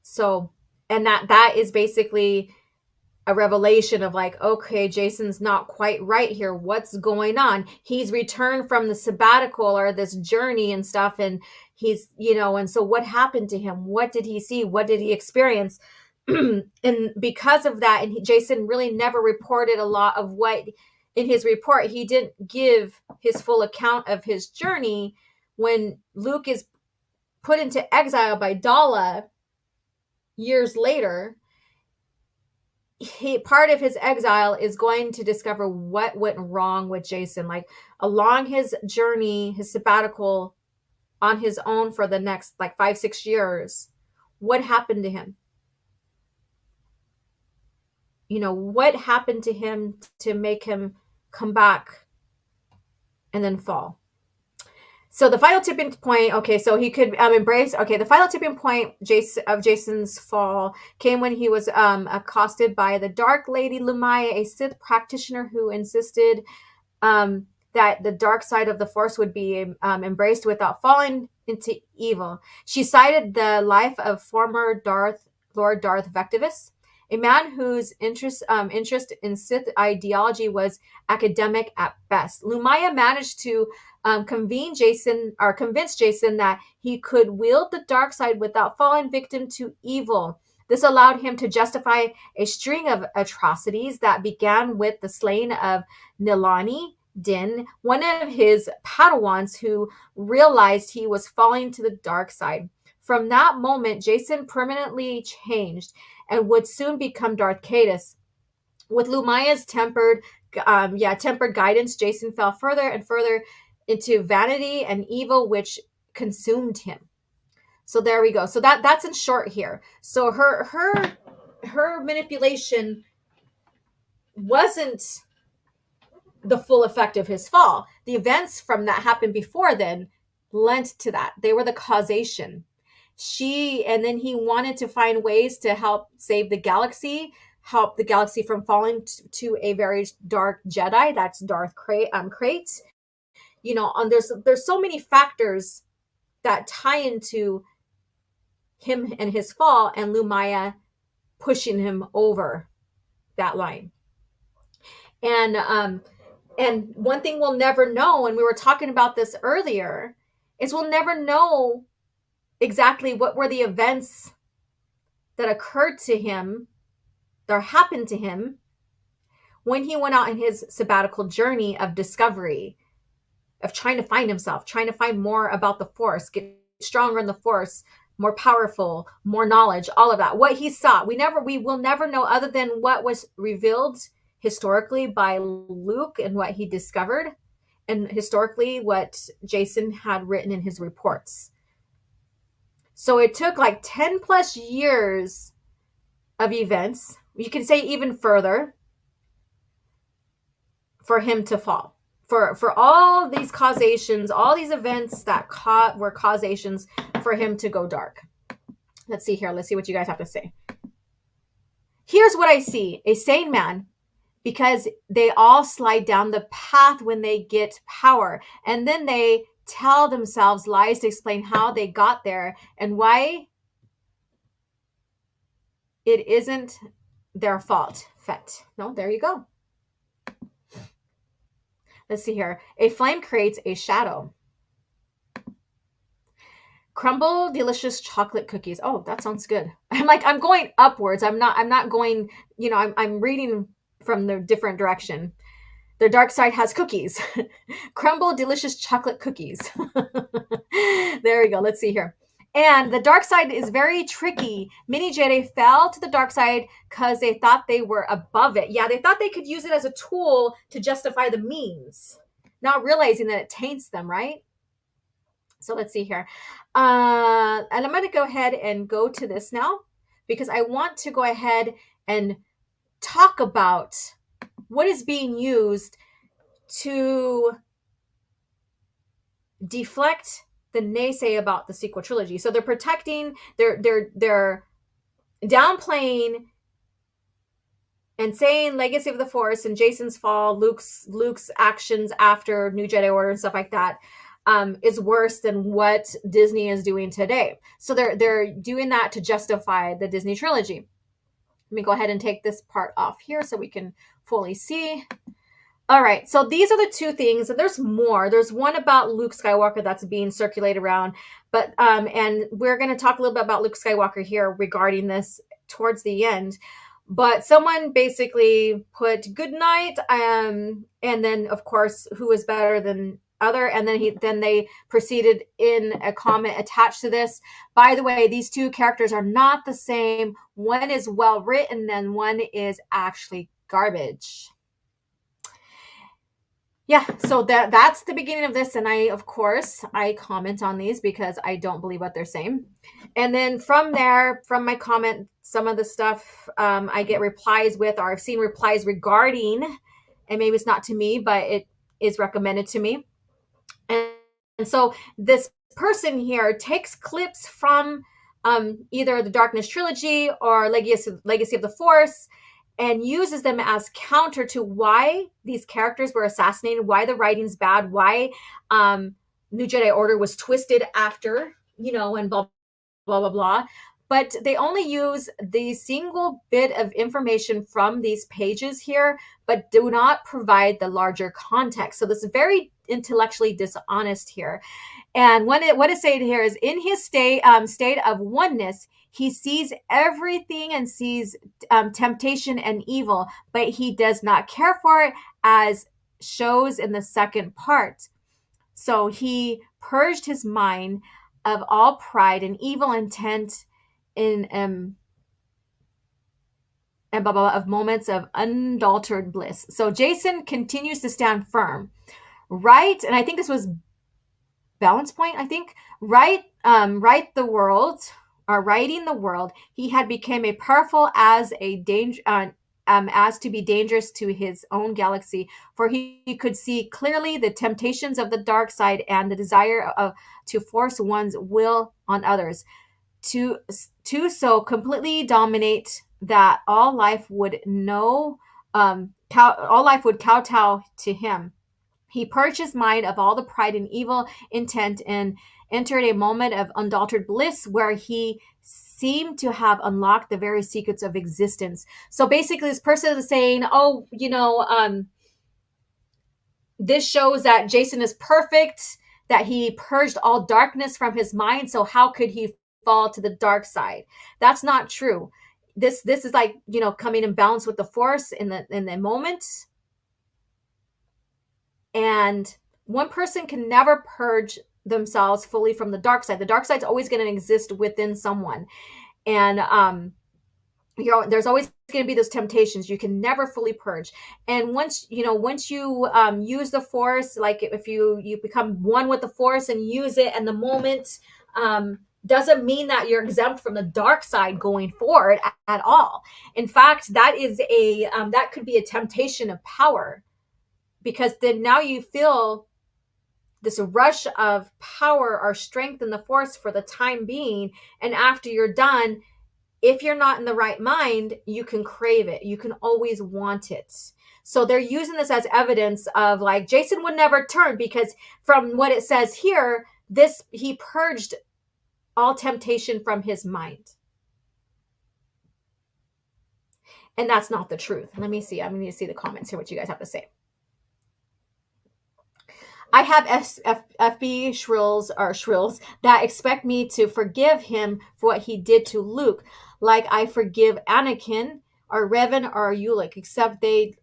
[SPEAKER 3] So, and that is basically a revelation of like, okay, Jacen's not quite right here. What's going on? He's returned from the sabbatical or this journey and stuff. And he's, and so what happened to him? What did he see? What did he experience? And because of that, and Jacen really never reported a lot of what in his report. He didn't give his full account of his journey. When Luke is put into exile by Dala years later, part of his exile is going to discover what went wrong with Jacen. Like, along his journey, his sabbatical on his own for the next 5-6 years, what happened to him? What happened to him to make him come back and then fall? So the final tipping point, okay, so he could embrace, okay, the final tipping point of Jacen's fall came when he was accosted by the Dark Lady Lumaya, a Sith practitioner who insisted that the dark side of the Force would be embraced without falling into evil. She cited the life of former Lord Darth Vectivus, a man whose interest in Sith ideology was academic at best. Lumaya managed to convince Jacen that he could wield the dark side without falling victim to evil. This allowed him to justify a string of atrocities that began with the slaying of Nilani Din, one of his Padawans, who realized he was falling to the dark side. From that moment, Jacen permanently changed and would soon become Darth Caedus. With Lumaya's tempered guidance, Jacen fell further and further into vanity and evil, which consumed him. So there we go. So that's in short here. So her manipulation wasn't the full effect of his fall. The events from that happened before then lent to that. They were the causation. And then he wanted to find ways to help save the galaxy, help the galaxy from falling to a very dark Jedi. That's Darth Krayt. There's so many factors that tie into him and his fall, and Lumaya pushing him over that line. And one thing we'll never know, and we were talking about this earlier, is we'll never know exactly what were the events that occurred to him, that happened to him when he went out in his sabbatical journey of discovery, of trying to find himself, trying to find more about the Force, get stronger in the Force, more powerful, more knowledge, all of that. What he saw, we will never know, other than what was revealed historically by Luke and what he discovered, and historically what Jacen had written in his reports. So it took 10 plus years of events, you can say even further, for him to fall. For all these causations, all these events that were causations for him to go dark. Let's see here. Let's see what you guys have to say. Here's what I see. A sane man, because they all slide down the path when they get power. And then they tell themselves lies to explain how they got there and why it isn't their fault. No, there you go. Let's see here. A flame creates a shadow. Crumble delicious chocolate cookies. Oh, that sounds good. I'm going upwards. I'm not going, I'm reading from the different direction. Their dark side has cookies. Crumble delicious chocolate cookies. There we go. Let's see here. And the dark side is very tricky. Many Jedi fell to the dark side because they thought they were above it. Yeah, they thought they could use it as a tool to justify the means, not realizing that it taints them, right? So let's see here. And I'm going to go ahead and go to this now because I want to go ahead and talk about what is being used to deflect the naysay about the sequel trilogy. So they're protecting, they're downplaying and saying Legacy of the Force and Jacen's fall, Luke's actions after New Jedi Order and stuff like that is worse than what Disney is doing today. So they're doing that to justify the Disney trilogy. Let me go ahead and take this part off here so we can fully see. All right, so these are the two things, and there's more. There's one about Luke Skywalker that's being circulated around, but and we're going to talk a little bit about Luke Skywalker here regarding this towards the end. But someone basically put good night, and then of course, who is better than other, and then they proceeded in a comment attached to this. By the way, these two characters are not the same. One is well written, and one is actually garbage. Yeah, so that's the beginning of this, and of course I comment on these because I don't believe what they're saying. And then from there, from my comment, some of the stuff I get replies with, or I've seen replies regarding, and maybe it's not to me, but it is recommended to me. And so this person here takes clips from either the Darkness Trilogy or Legacy of the Force, and uses them as counter to why these characters were assassinated, why the writing's bad, why New Jedi Order was twisted after, and blah, blah, blah, blah. But they only use the single bit of information from these pages here, but do not provide the larger context. So this is very intellectually dishonest here. And what it's saying here is, in his state of oneness, he sees everything and sees temptation and evil, but he does not care for it, as shows in the second part. So he purged his mind of all pride and evil intent in and blah, blah, blah, of moments of unadulterated bliss. So Jacen continues to stand firm, right? And I think this was Balance Point. I think right the world. Writing the world, he had become a powerful as to be dangerous to his own galaxy, for he could see clearly the temptations of the dark side and the desire to force one's will on others, to so completely dominate that all life would kowtow to him. He purged his mind of all the pride and evil intent and entered a moment of unadulterated bliss where he seemed to have unlocked the very secrets of existence. So basically, this person is saying, this shows that Jacen is perfect, that he purged all darkness from his mind. So how could he fall to the dark side? That's not true. This is like, coming in balance with the Force in the moment. And one person can never purge themselves fully from the dark side. The dark side's always going to exist within someone. And there's always going to be those temptations. You can never fully purge. And once you use the Force, like if you become one with the Force and use it in the moment, doesn't mean that you're exempt from the dark side going forward at all. In fact, that is that could be a temptation of power, because then now you feel this rush of power or strength in the Force for the time being. And after you're done, if you're not in the right mind, you can crave it. You can always want it. So they're using this as evidence of, like, Jacen would never turn, because from what it says here, he purged all temptation from his mind. And that's not the truth. Let me see. I need to see the comments here, what you guys have to say. I have FB shrills that expect me to forgive him for what he did to Luke, like I forgive Anakin or Revan or Ulick, except they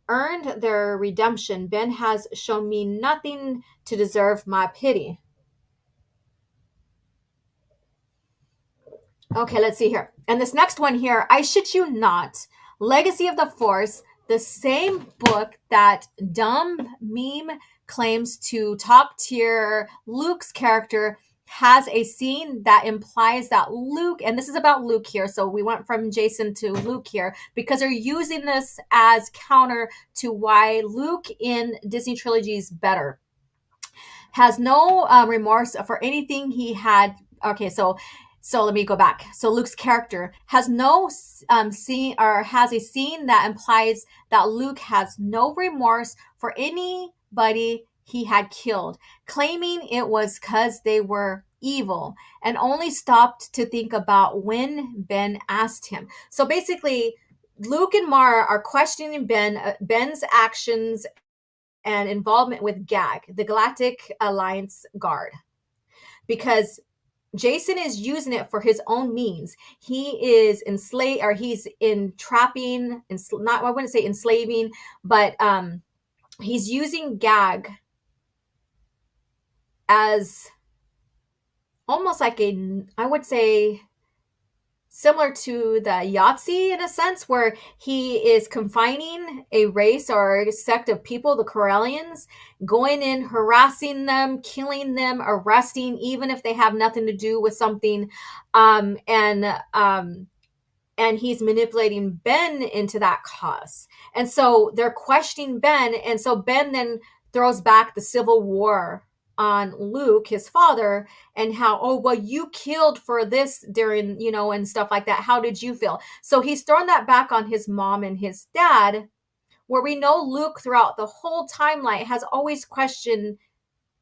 [SPEAKER 3] earned their redemption. Ben has shown me nothing to deserve my pity. Okay, let's see here. And this next one here, I shit you not, Legacy of the Force, the same book that dumb meme claims to top tier Luke's character, has a scene that implies that Luke, and this is about Luke here, so we went from Jacen to Luke here because they're using this as counter to why Luke in Disney trilogy is better. Has no remorse for anything he had. Okay, so let me go back. So Luke's character has no scene, or has a scene that implies that Luke has no remorse for anybody he had killed, claiming it was because they were evil, and only stopped to think about when Ben asked him. So basically, Luke and Mara are questioning Ben's actions and involvement with GAG, the Galactic Alliance Guard, because Jacen is using it for his own means. He is enslaved, or he's entrapping, not, I wouldn't say enslaving, but he's using GAG as almost like I would say, similar to the Yahtzee in a sense, where he is confining a race or a sect of people, the Corellians, going in, harassing them, killing them, arresting, even if they have nothing to do with something, and he's manipulating Ben into that cause. And so they're questioning Ben, and so Ben then throws back the Civil War on Luke, his father, and how, oh, well, you killed for this during, and stuff like that. How did you feel? So he's thrown that back on his mom and his dad, where we know Luke throughout the whole timeline has always questioned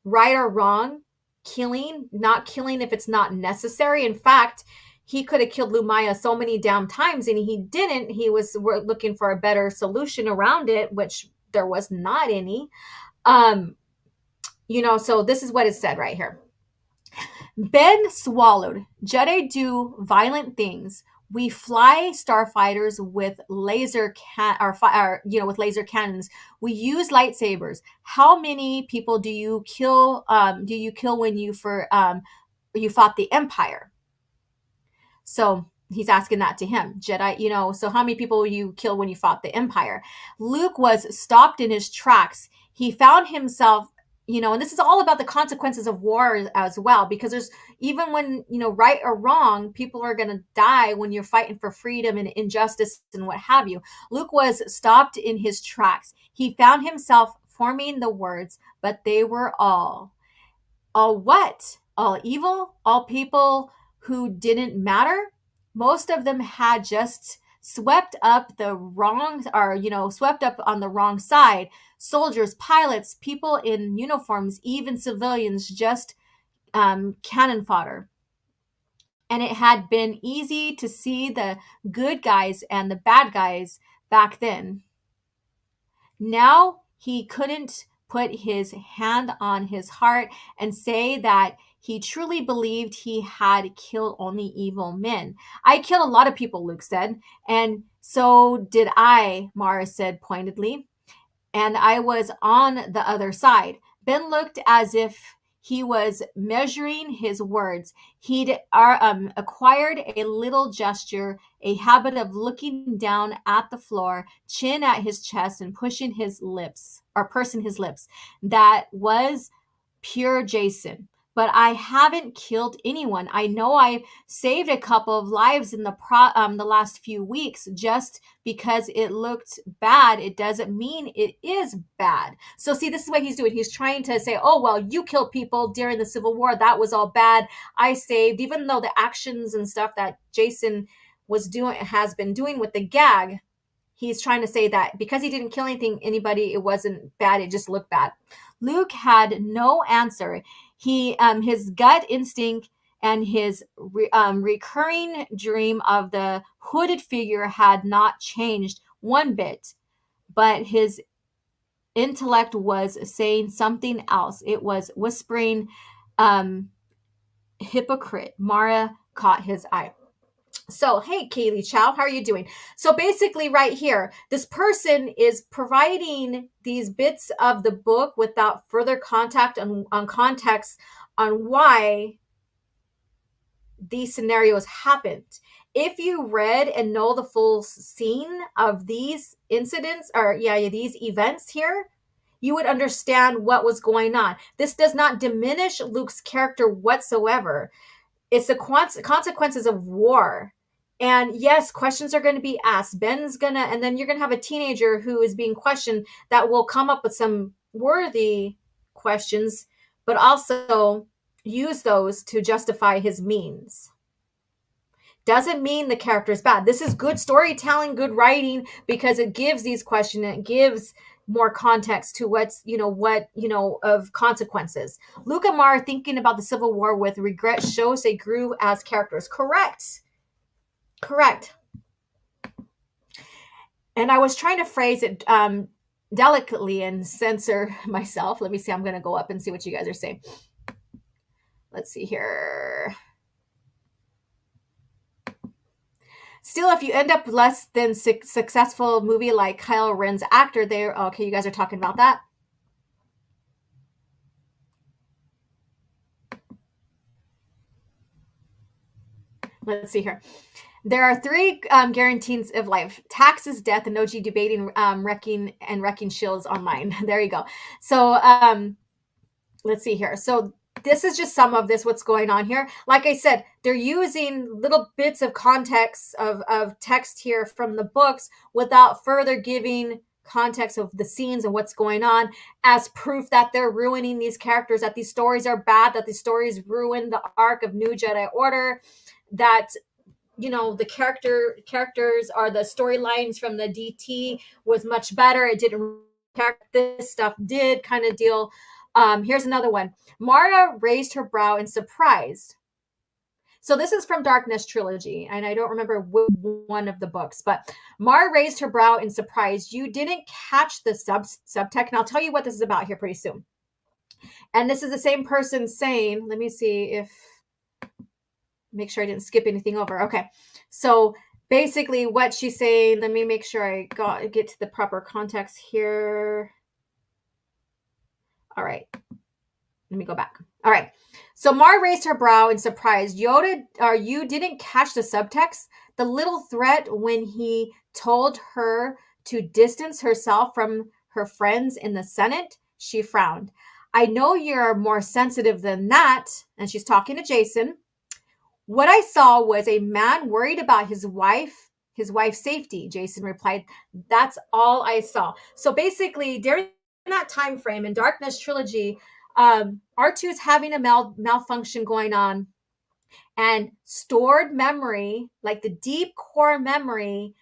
[SPEAKER 3] right or wrong, killing, not killing if it's not necessary. In fact, he could have killed Lumaya so many damn times, and he didn't. He was looking for a better solution around it, which there was not any. So this is what is said right here. Ben swallowed. Jedi do violent things. We fly starfighters with laser with laser cannons. We use lightsabers. How many people do you kill? When you fought the Empire? So he's asking that to him. Jedi, so how many people you kill when you fought the Empire? Luke was stopped in his tracks. He found himself, and this is all about the consequences of war as well, because there's, even when, right or wrong, people are going to die when you're fighting for freedom and injustice and what have you. Luke was stopped in his tracks. He found himself forming the words, but they were all what? All evil? All people who didn't matter? Most of them had just swept up the wrong, or, swept up on the wrong side. Soldiers, pilots, people in uniforms, even civilians, just cannon fodder. And it had been easy to see the good guys and the bad guys back then. Now he couldn't put his hand on his heart and say that he truly believed he had killed only evil men. I killed a lot of people, Luke said, and so did I, Mara said pointedly, and I was on the other side. Ben looked as if he was measuring his words. He'd acquired a little gesture, a habit of looking down at the floor, chin at his chest, and pursing his lips. That was pure Jacen. But I haven't killed anyone. I know I've saved a couple of lives in the last few weeks. Just because it looked bad, it doesn't mean it is bad. So see, this is what he's doing. He's trying to say, oh, well, you killed people during the Civil War. That was all bad. I saved, even though the actions and stuff that Jacen has been doing with the gag, he's trying to say that because he didn't kill anybody, it wasn't bad. It just looked bad. Luke had no answer. His gut instinct and his recurring dream of the hooded figure had not changed one bit, but his intellect was saying something else. It was whispering, hypocrite. Mara caught his eye. So, hey, Kaylee Chow, how are you doing? So basically right here, this person is providing these bits of the book without further contact on context on why these scenarios happened. If you read and know the full scene of these incidents, or these events here, you would understand what was going on. This does not diminish Luke's character whatsoever. It's the consequences of war. And yes, questions are going to be asked. Ben's going to, and then you're going to have a teenager who is being questioned that will come up with some worthy questions, but also use those to justify his means. Doesn't mean the character is bad. This is good storytelling, good writing, because it gives these questions, it gives more context to what's, of consequences. Luke and Mara thinking about the Civil War with regret shows they grew as characters. Correct. And I was trying to phrase it delicately and censor myself. Let me see. I'm going to go up and see what you guys are saying. Let's see here. Still, if you end up less than successful movie like Kyle Ren's actor, there. Okay, you guys are talking about that. Let's see here. There are three guarantees of life: taxes, death, and OG debating wrecking shields online. There you go. So let's see here. So this is just some of this, what's going on here. Like I said, they're using little bits of context of text here from the books without further giving context of the scenes and what's going on as proof that they're ruining these characters, that these stories are bad, that these stories ruin the arc of New Jedi Order, that the characters are the storylines from the DT was much better. It didn't, this stuff did kind of deal. Here's another one. Mara raised her brow in surprise. So this is from Darkness Trilogy, and I don't remember which one of the books, but Mara raised her brow in surprise. You didn't catch the subtext, and I'll tell you what this is about here pretty soon. And this is the same person saying, let me see if, make sure I didn't skip anything over. Okay. So basically what she's saying, let me make sure I get to the proper context here. All right. Let me go back. All right. So Mara raised her brow in surprise. You didn't catch the subtext? The little threat when he told her to distance herself from her friends in the Senate? She frowned. I know you're more sensitive than that. And she's talking to Jacen. What I saw was a man worried about his wife's safety, Jacen replied. That's all I saw. So basically, during that time frame in Darkness Trilogy, R2 is having a malfunction going on, and stored memory, like the deep core memory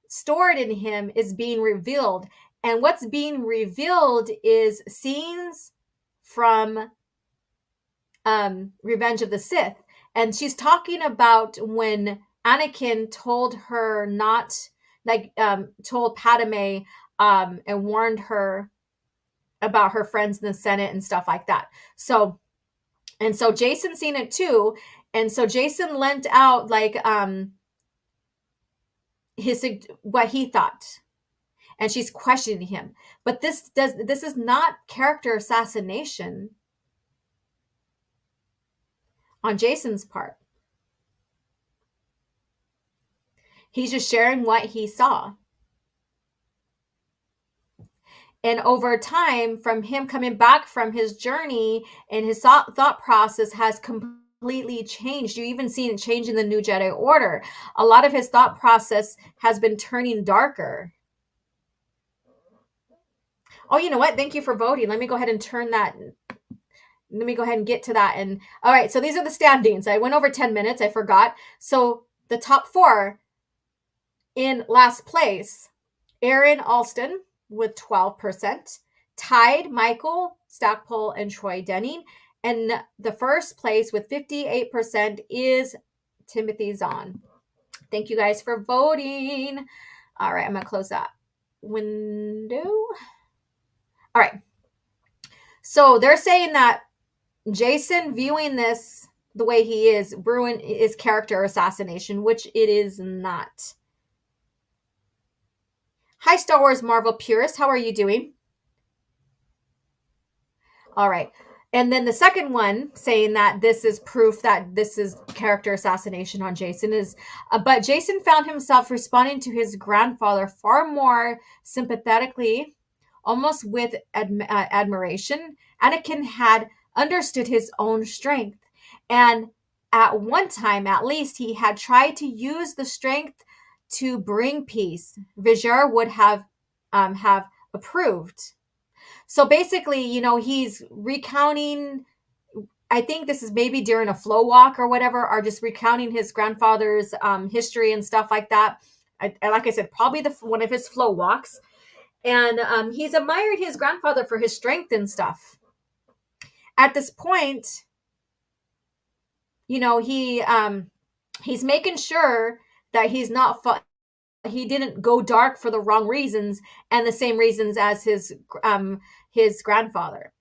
[SPEAKER 3] stored in him, is being revealed. And what's being revealed is scenes from Revenge of the Sith. And she's talking about when Anakin told her told Padme and warned her about her friends in the Senate and stuff like that. So Jacen's seen it too. And so Jacen lent out what he thought. And she's questioning him. But this is not character assassination on Jacen's part. He's just sharing what he saw. And over time, from him coming back from his journey, and his thought process has completely changed. You even seen it change in the New Jedi Order. A lot of his thought process has been turning darker. Oh, you know what? Thank you for voting. Let me go ahead and turn that. Let me go ahead and get to that. And all right, so these are the standings. I went over 10 minutes. I forgot. So the top four in last place, Aaron Alston with 12%, tied Michael Stackpole and Troy Denning. And the first place with 58% is Timothy Zahn. Thank you guys for voting. All right, I'm going to close that window. All right. So they're saying that Jacen viewing this the way he is, ruin is character assassination, which it is not. Hi, Star Wars Marvel purist. How are you doing? All right. And then the second one saying that this is proof that this is character assassination on Jacen is, but Jacen found himself responding to his grandfather far more sympathetically, almost with admiration. Anakin had understood his own strength. And at one time, at least, he had tried to use the strength to bring peace. Vijar would have approved. So basically, he's recounting. I think this is maybe during a flow walk or whatever, or just recounting his grandfather's history and stuff like that. Like I said, probably one of his flow walks. And he's admired his grandfather for his strength and stuff. At this point, he's making sure that he didn't go dark for the wrong reasons and the same reasons as his grandfather.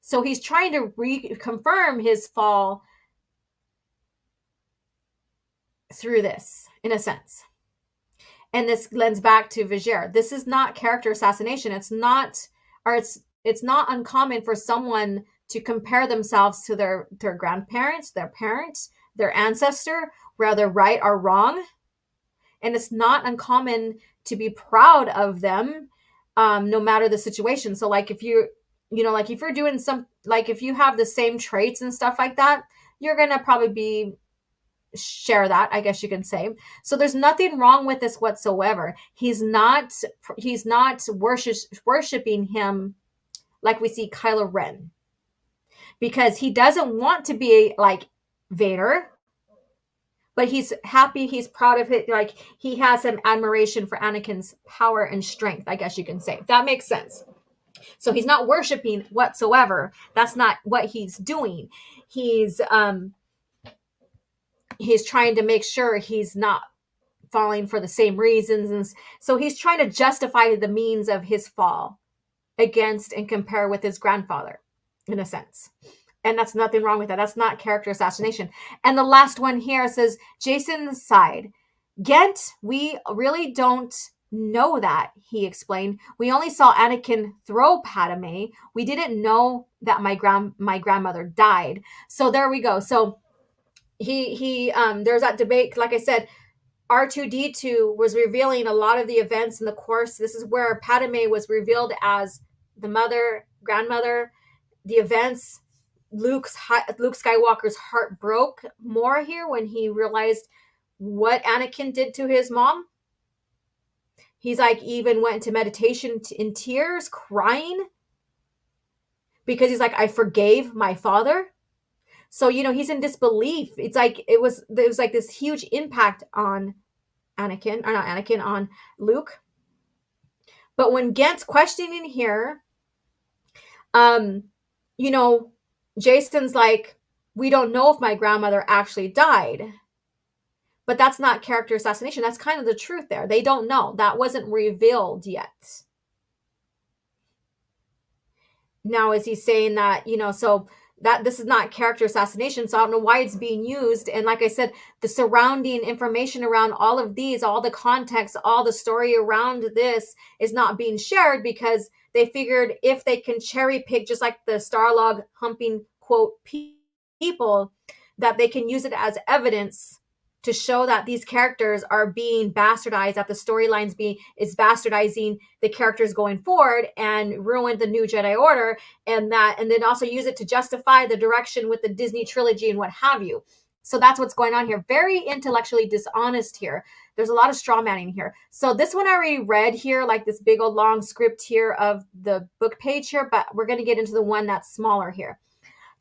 [SPEAKER 3] So he's trying to reconfirm his fall through this, in a sense. And this lends back to Vijar. This is not character assassination. It's not uncommon for someone to compare themselves to their grandparents, their parents, their ancestor, whether right or wrong. And it's not uncommon to be proud of them, no matter the situation. So like if you're doing if you have the same traits and stuff like that, you're going to probably share that, I guess you can say. So there's nothing wrong with this whatsoever. He's not worshiping him like we see Kylo Ren, because he doesn't want to be like Vader, but he's happy, he's proud of it. Like he has some admiration for Anakin's power and strength, I guess you can say. That makes sense. So he's not worshiping whatsoever. That's not what he's doing. He's trying to make sure he's not falling for the same reasons. And so he's trying to justify the means of his fall against and compare with his grandfather, in a sense. And that's nothing wrong with that. That's not character assassination. And the last one here says, Jacen's side. Ghent, we really don't know that, he explained. We only saw Anakin throw Padme. We didn't know that my grandmother died. So there we go. So he there's that debate. Like I said, R2D2 was revealing a lot of the events in the course. This is where Padme was revealed as the grandmother, the events. Luke Skywalker's heart broke more here when he realized what Anakin did to his mom. He's like even went into meditation in tears, crying, because he's like, I forgave my father. So, he's in disbelief. It's like it was like this huge impact on on Luke. But when Ghent's questioning here, Jacen's like, we don't know if my grandmother actually died. But that's not character assassination. That's kind of the truth there. They don't know. That wasn't revealed yet. Now, is he saying that, so that this is not character assassination, so I don't know why it's being used. And like I said, the surrounding information around all of these, all the context, all the story around this is not being shared, because they figured if they can cherry pick, just like the Starlog humping quote people, that they can use it as evidence to show that these characters are being bastardized, that the storylines is bastardizing the characters going forward and ruin the new Jedi Order, and then also use it to justify the direction with the Disney trilogy and what have you. So that's what's going on here. Very intellectually dishonest here. There's a lot of straw manning here. So this one I already read here, like this big old long script here of the book page here, but we're going to get into the one that's smaller here.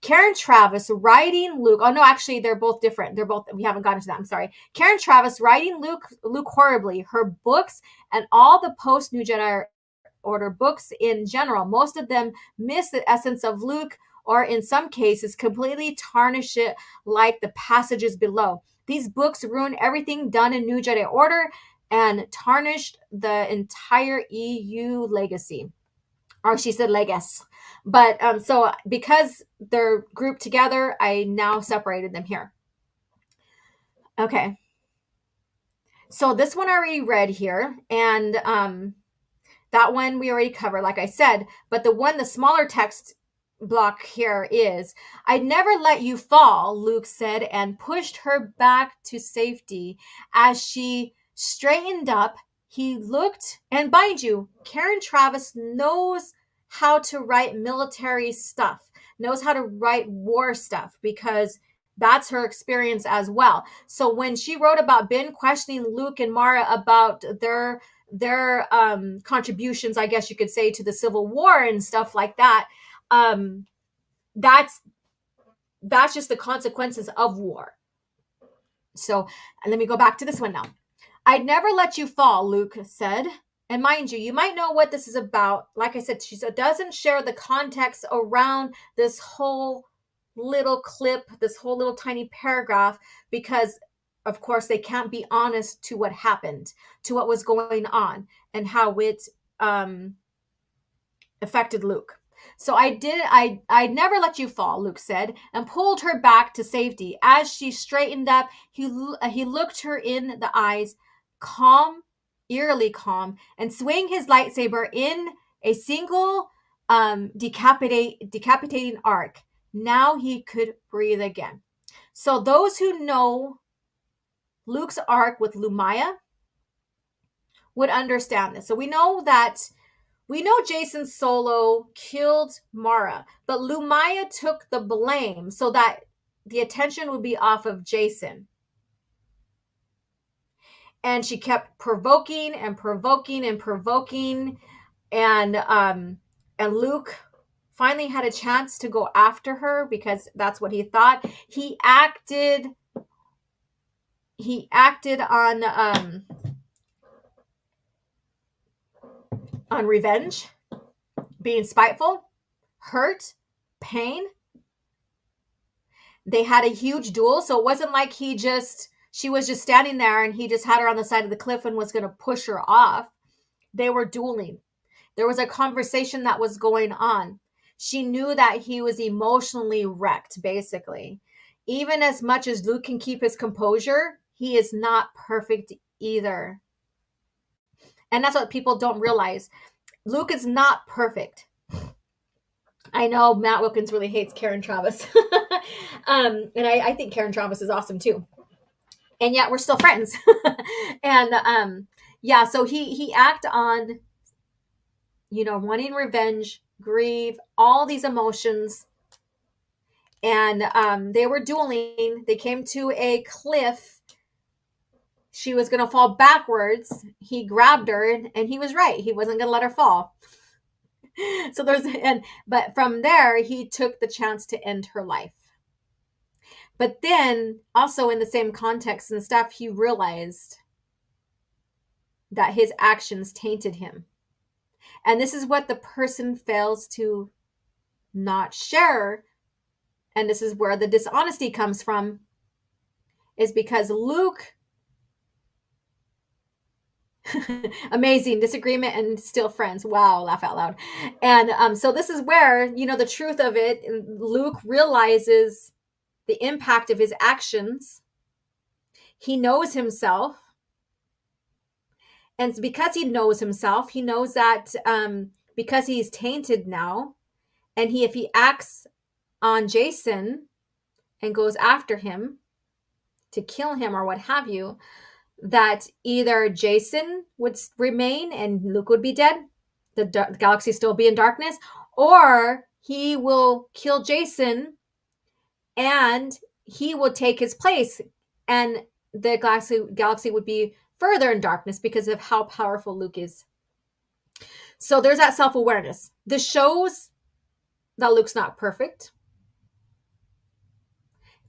[SPEAKER 3] Karen Traviss writing Luke. Oh no, actually they're both different. We haven't gotten to that. I'm sorry. Karen Traviss writing Luke horribly. Her books and all the post New Jedi Order books in general, most of them miss the essence of Luke, or in some cases completely tarnish it, like the passages below. These books ruin everything done in New Jedi Order and tarnished the entire EU legacy. or she said legas. But so because they're grouped together, I now separated them here. Okay. So this one I already read here, and that one we already covered, like I said. But the smaller text block here is, "I'd never let you fall," Luke said, and pushed her back to safety. As she straightened up, he looked, and mind you, Karen Travis knows how to write military stuff, knows how to write war stuff, because that's her experience as well. So when she wrote about Ben questioning Luke and Mara about their contributions, I guess you could say, to the Civil War and stuff like that, that's just the consequences of war. So let me go back to this one now. "I'd never let you fall," Luke said. And mind you might know what this is about. Like I said, she doesn't share the context around this whole little clip, this whole little tiny paragraph, because of course they can't be honest to what happened, to what was going on, and how it affected Luke. "So I'd never let you fall," Luke said, and pulled her back to safety. As she straightened up, he looked her in the eyes, calm, eerily calm, and swinging his lightsaber in a single decapitating arc. Now he could breathe again. So those who know Luke's arc with Lumaya would understand this. So we know Jacen Solo killed Mara, but Lumaya took the blame so that the attention would be off of Jacen. And she kept provoking and provoking and provoking, and Luke finally had a chance to go after her because that's what he thought. He acted on revenge, being spiteful, hurt, pain. They had a huge duel, so it wasn't like she was just standing there and he just had her on the side of the cliff and was going to push her off. They were dueling. There was a conversation that was going on. She knew that he was emotionally wrecked, basically. Even as much as Luke can keep his composure, he is not perfect either. And that's what people don't realize. Luke is not perfect. I know Matt Wilkins really hates Karen Travis. And I think Karen Travis is awesome too. And yet we're still friends. And yeah, so he acted on, wanting revenge, grieve, all these emotions. And they were dueling. They came to a cliff. She was going to fall backwards. He grabbed her, and he was right. He wasn't going to let her fall. So but from there, he took the chance to end her life. But then also in the same context and stuff, he realized that his actions tainted him. And this is what the person fails to not share. And this is where the dishonesty comes from, is because Luke, amazing, disagreement and still friends. Wow, laugh out loud. And so this is where, the truth of it, Luke realizes the impact of his actions. He knows himself. And because he knows himself, he knows that because he's tainted now, and if he acts on Jacen and goes after him to kill him or what have you, that either Jacen would remain and Luke would be dead, the galaxy still be in darkness, or he will kill Jacen and he will take his place, and the galaxy would be further in darkness because of how powerful Luke is. So there's that self-awareness. This shows that Luke's not perfect.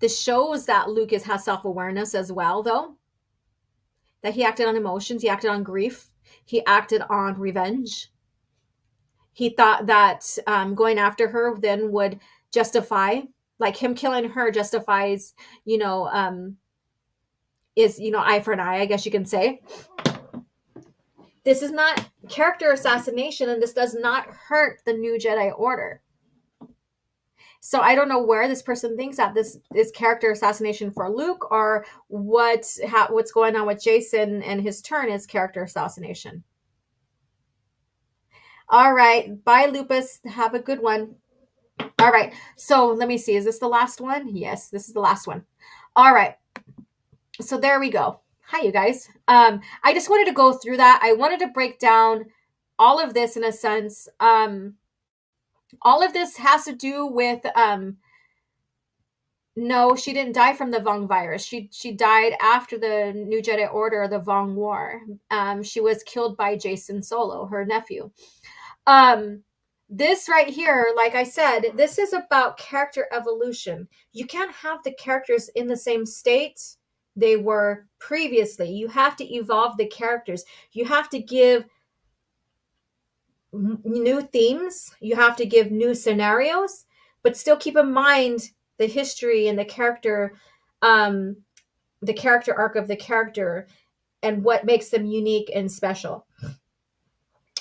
[SPEAKER 3] This shows that Luke has self-awareness as well, though. That he acted on emotions. He acted on grief. He acted on revenge. He thought that going after her then would justify, like him killing her justifies, is, eye for an eye, I guess you can say. This is not character assassination, and this does not hurt the new Jedi Order. So I don't know where this person thinks that this is character assassination for Luke, or what's going on with Jacen and his turn is character assassination. All right. Bye, Lupus. Have a good one. All right. So let me see. Is this the last one? Yes, this is the last one. All right. So there we go. Hi, you guys. I just wanted to go through that. I wanted to break down all of this in a sense. All of this has to do with no, she didn't die from the Vong virus. She died after the New Jedi Order, the Vong War. She was killed by Jacen Solo, her nephew. This right here, like I said, this is about character evolution. You can't have the characters in the same state they were previously. You have to evolve the characters. You have to give new themes. You have to give new scenarios, but still keep in mind the history and the character arc of the character and what makes them unique and special.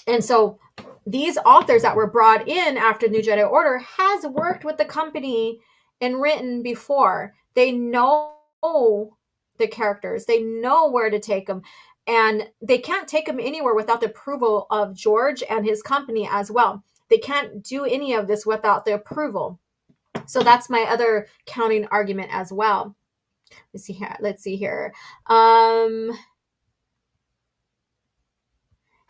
[SPEAKER 3] And so these authors that were brought in after New Jedi Order has worked with the company and written before. They know the characters. They know where to take them. And they can't take them anywhere without the approval of George and his company as well. They can't do any of this without the approval. So that's my other counting argument as well. Let's see here.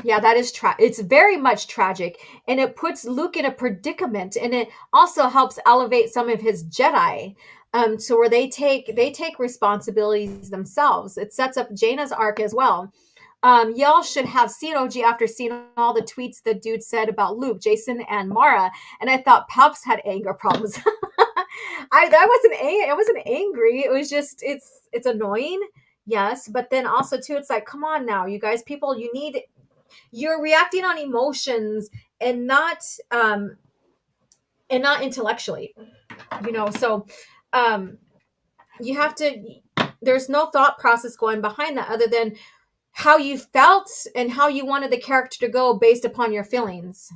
[SPEAKER 3] Yeah, that is it's very much tragic, and it puts Luke in a predicament, and it also helps elevate some of his Jedi, so where they take responsibilities themselves. It sets up Jaina's arc as well. Y'all should have seen OG after seeing all the tweets the dude said about Luke, Jacen, and Mara, and I thought Palps had anger problems. I wasn't angry. It was just it's annoying, yes, but then also too, it's like, come on now, you guys, people, you're reacting on emotions and not intellectually, so you have to, there's no thought process going behind that other than how you felt and how you wanted the character to go based upon your feelings.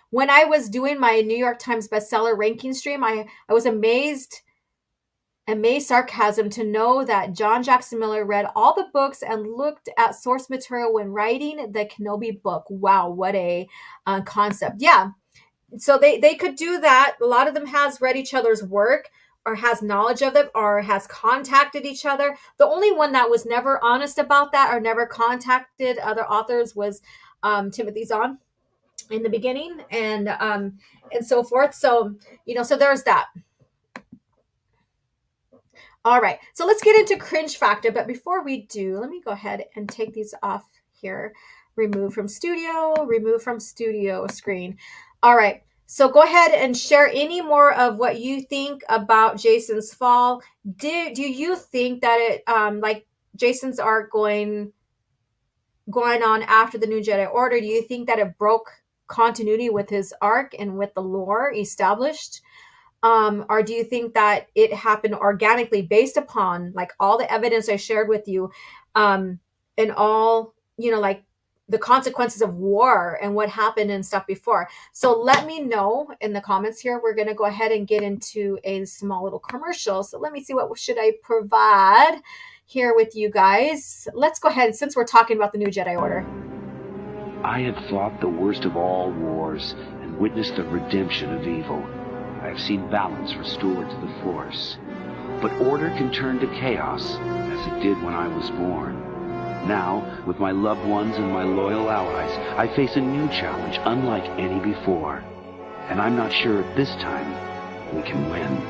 [SPEAKER 3] When I was doing my New York Times bestseller ranking stream, I was amazed sarcasm to know that John Jackson Miller read all the books and looked at source material when writing the Kenobi book. Wow, what a concept. Yeah, so they could do that. A lot of them has read each other's work or has knowledge of them or has contacted each other. The only one that was never honest about that or never contacted other authors was Timothy Zahn in the beginning, and so forth. So, so there's that. All right, so let's get into Cringe Factor. But before we do, let me go ahead and take these off here. Remove from studio screen. All right, so go ahead and share any more of what you think about Jacen's fall. Do you think that it, like Jacen's arc going on after the New Jedi Order, do you think that it broke continuity with his arc and with the lore established? Or do you think that it happened organically based upon like all the evidence I shared with you, and all, like the consequences of war and what happened and stuff before? So let me know in the comments here. We're going to go ahead and get into a small little commercial. So let me see, what should I provide here with you guys? Let's go ahead, since we're talking about the New Jedi Order.
[SPEAKER 2] I had fought the worst of all wars and witnessed the redemption of evil. I have seen balance restored to the Force. But order can turn to chaos, as it did when I was born. Now, with my loved ones and my loyal allies, I face a new challenge unlike any before. And I'm not sure this time we can win.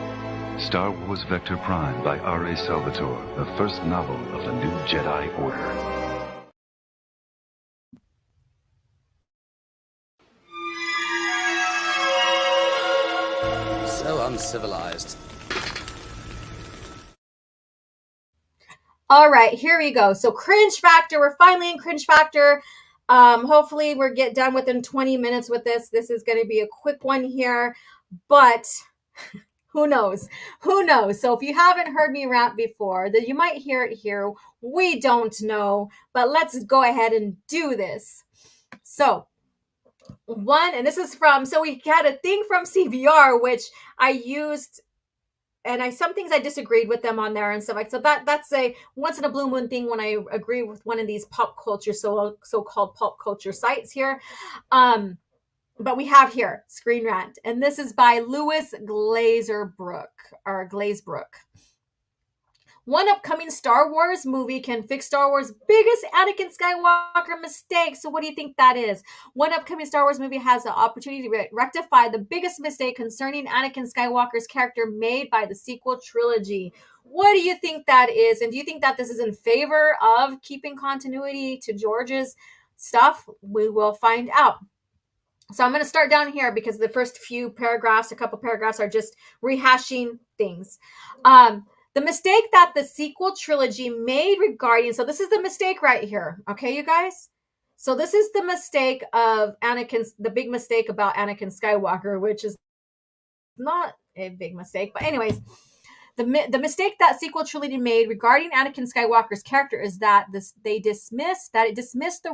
[SPEAKER 4] Star Wars Vector Prime by R.A. Salvatore, the first novel of the New Jedi Order.
[SPEAKER 1] So uncivilized.
[SPEAKER 3] All right, here we go. So Cringe Factor, we're finally in Cringe Factor. Hopefully we'll get done within 20 minutes with this. This is going to be a quick one here, but Who knows? Who knows? So if you haven't heard me rant before, that you might hear it here. We don't know, but let's go ahead and do this. So one, and this is from, so we had a thing from CVR, which I used, and some things I disagreed with them on there and stuff like, so that's a once in a blue moon thing when I agree with one of these pop culture, so-called pop culture sites here. But we have here Screen Rant, and this is by Louis Glazebrook. One upcoming Star Wars movie can fix Star Wars' biggest Anakin Skywalker mistake. So what do you think that is? One upcoming Star Wars movie has the opportunity to rectify the biggest mistake concerning Anakin Skywalker's character made by the sequel trilogy. What do you think that is? And do you think that this is in favor of keeping continuity to George's stuff? We will find out. So I'm going to start down here because the first few paragraphs, a couple paragraphs, are just rehashing things. The mistake that the sequel trilogy made regarding, so this is the mistake right here. Okay, you guys? So this is the mistake of Anakin's, the big mistake about Anakin Skywalker, which is not a big mistake. But anyways, the mistake that sequel trilogy made regarding Anakin Skywalker's character is that it dismissed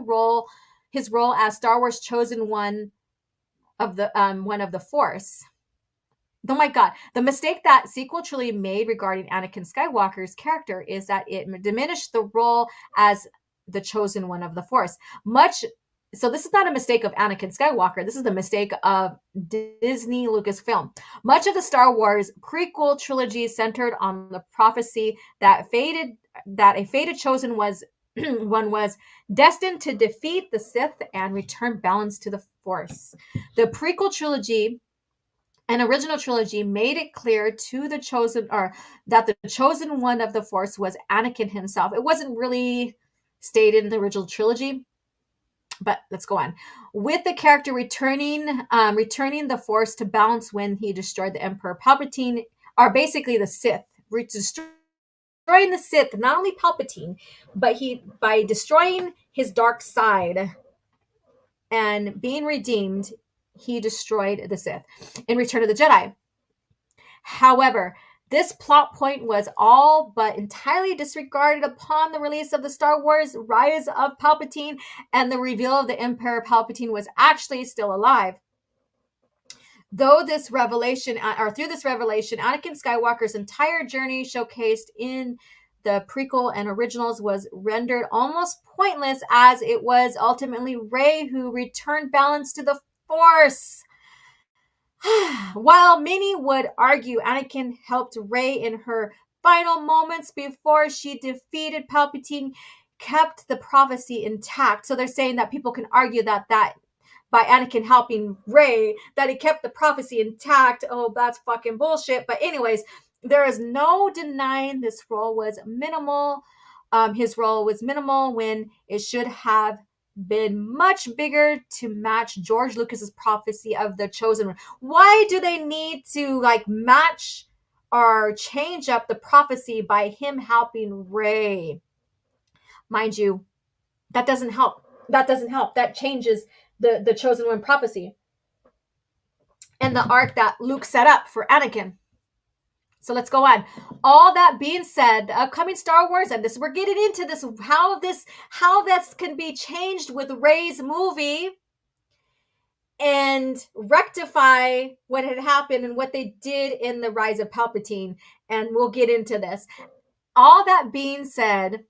[SPEAKER 3] his role as Star Wars chosen one of the Force. Oh my God. The mistake that sequel trilogy made regarding Anakin Skywalker's character is that it diminished the role as the chosen one of the Force. So this is not a mistake of Anakin Skywalker. This is the mistake of Disney Lucasfilm. Much of the Star Wars prequel trilogy centered on the prophecy that a fated chosen one was destined to defeat the Sith and return balance to the Force. The prequel trilogy and original trilogy made it clear to the chosen, or that the chosen one of the Force was Anakin himself. It wasn't really stated in the original trilogy, but let's go on. With the character returning the Force to balance when he destroyed the Emperor Palpatine, or basically the Sith, destroying the Sith, not only Palpatine, but by destroying his dark side and being redeemed, he destroyed the Sith in Return of the Jedi. However, this plot point was all but entirely disregarded upon the release of the Star Wars Rise of Palpatine and the reveal of the Emperor Palpatine was actually still alive. Through this revelation, Anakin Skywalker's entire journey showcased in the prequel and originals was rendered almost pointless, as it was ultimately Rey who returned balance to the Force. While many would argue Anakin helped Rey in her final moments before she defeated Palpatine, kept the prophecy intact. So they're saying that people can argue that by Anakin helping Rey, that he kept the prophecy intact. Oh, that's fucking bullshit. But anyways, there is no denying this role was minimal. His role was minimal when it should have been much bigger to match George Lucas's prophecy of the chosen one. Why do they need to match or change up the prophecy by him helping Rey? Mind you, that doesn't help. That changes the chosen one prophecy and the arc that Luke set up for Anakin. So let's go on. All that being said, the upcoming Star Wars, and we're getting into this, how this can be changed with Rey's movie and rectify what had happened and what they did in the Rise of Palpatine. And we'll get into this. All that being said,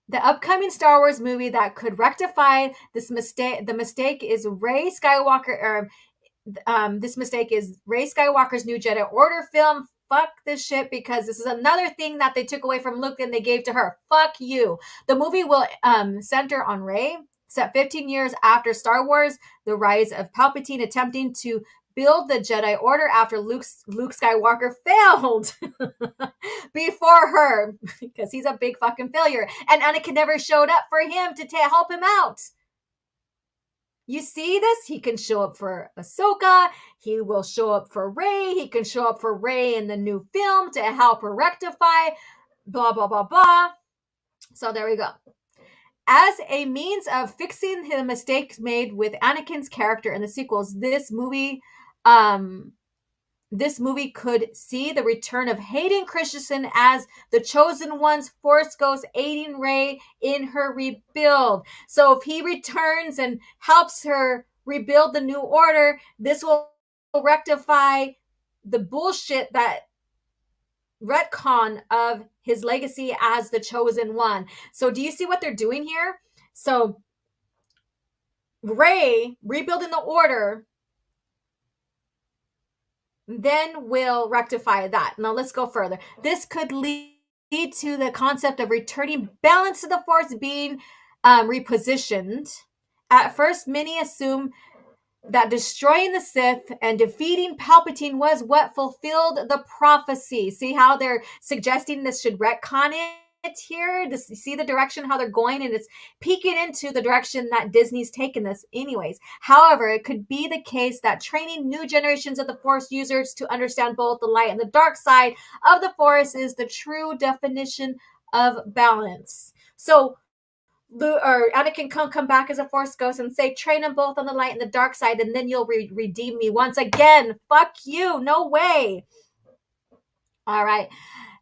[SPEAKER 3] the upcoming Star Wars movie that could rectify this mistake, the mistake is Rey Skywalker, this mistake is Rey Skywalker's New Jedi Order film. Fuck this shit, because this is another thing that they took away from Luke and they gave to her. Fuck you. The movie will center on Rey, set 15 years after Star Wars, The Rise of Palpatine, attempting to build the Jedi Order after Luke Skywalker failed before her, because he's a big fucking failure. And Anakin never showed up for him to help him out. You see this? He can show up for Ahsoka. He will show up for Rey. He can show up for Rey in the new film to help her rectify. Blah, blah, blah, blah. So there we go. As a means of fixing the mistakes made with Anakin's character in the sequels, this movie this movie could see the return of Hayden Christensen as the Chosen One's Force Ghost, aiding Rey in her rebuild. So if he returns and helps her rebuild the New Order, this will rectify the bullshit that retcon of his legacy as the Chosen One. So do you see what they're doing here? So Rey rebuilding the Order then will rectify that. Now let's go further. This could lead to the concept of returning balance to the Force being repositioned. At first, many assume that destroying the Sith and defeating Palpatine was what fulfilled the prophecy. See how they're suggesting this should retcon it here? You see the direction how they're going, and it's peeking into the direction that Disney's taken this anyways. However, it could be the case that training new generations of the Force users to understand both the light and the dark side of the Force is the true definition of balance. So Anakin can come back as a Force ghost and say, train them both on the light and the dark side, and then you'll redeem me once again. Fuck you. No way. All right.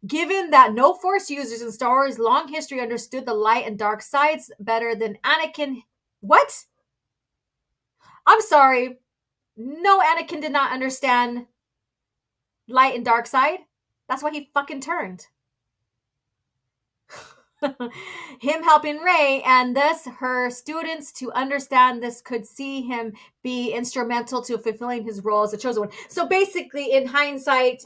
[SPEAKER 3] Given that no Force users in Star Wars' long history understood the light and dark sides better than Anakin. What? I'm sorry. No, Anakin did not understand light and dark side. That's why he fucking turned. Him helping Rey and thus her students to understand this could see him be instrumental to fulfilling his role as a chosen one. So basically, in hindsight,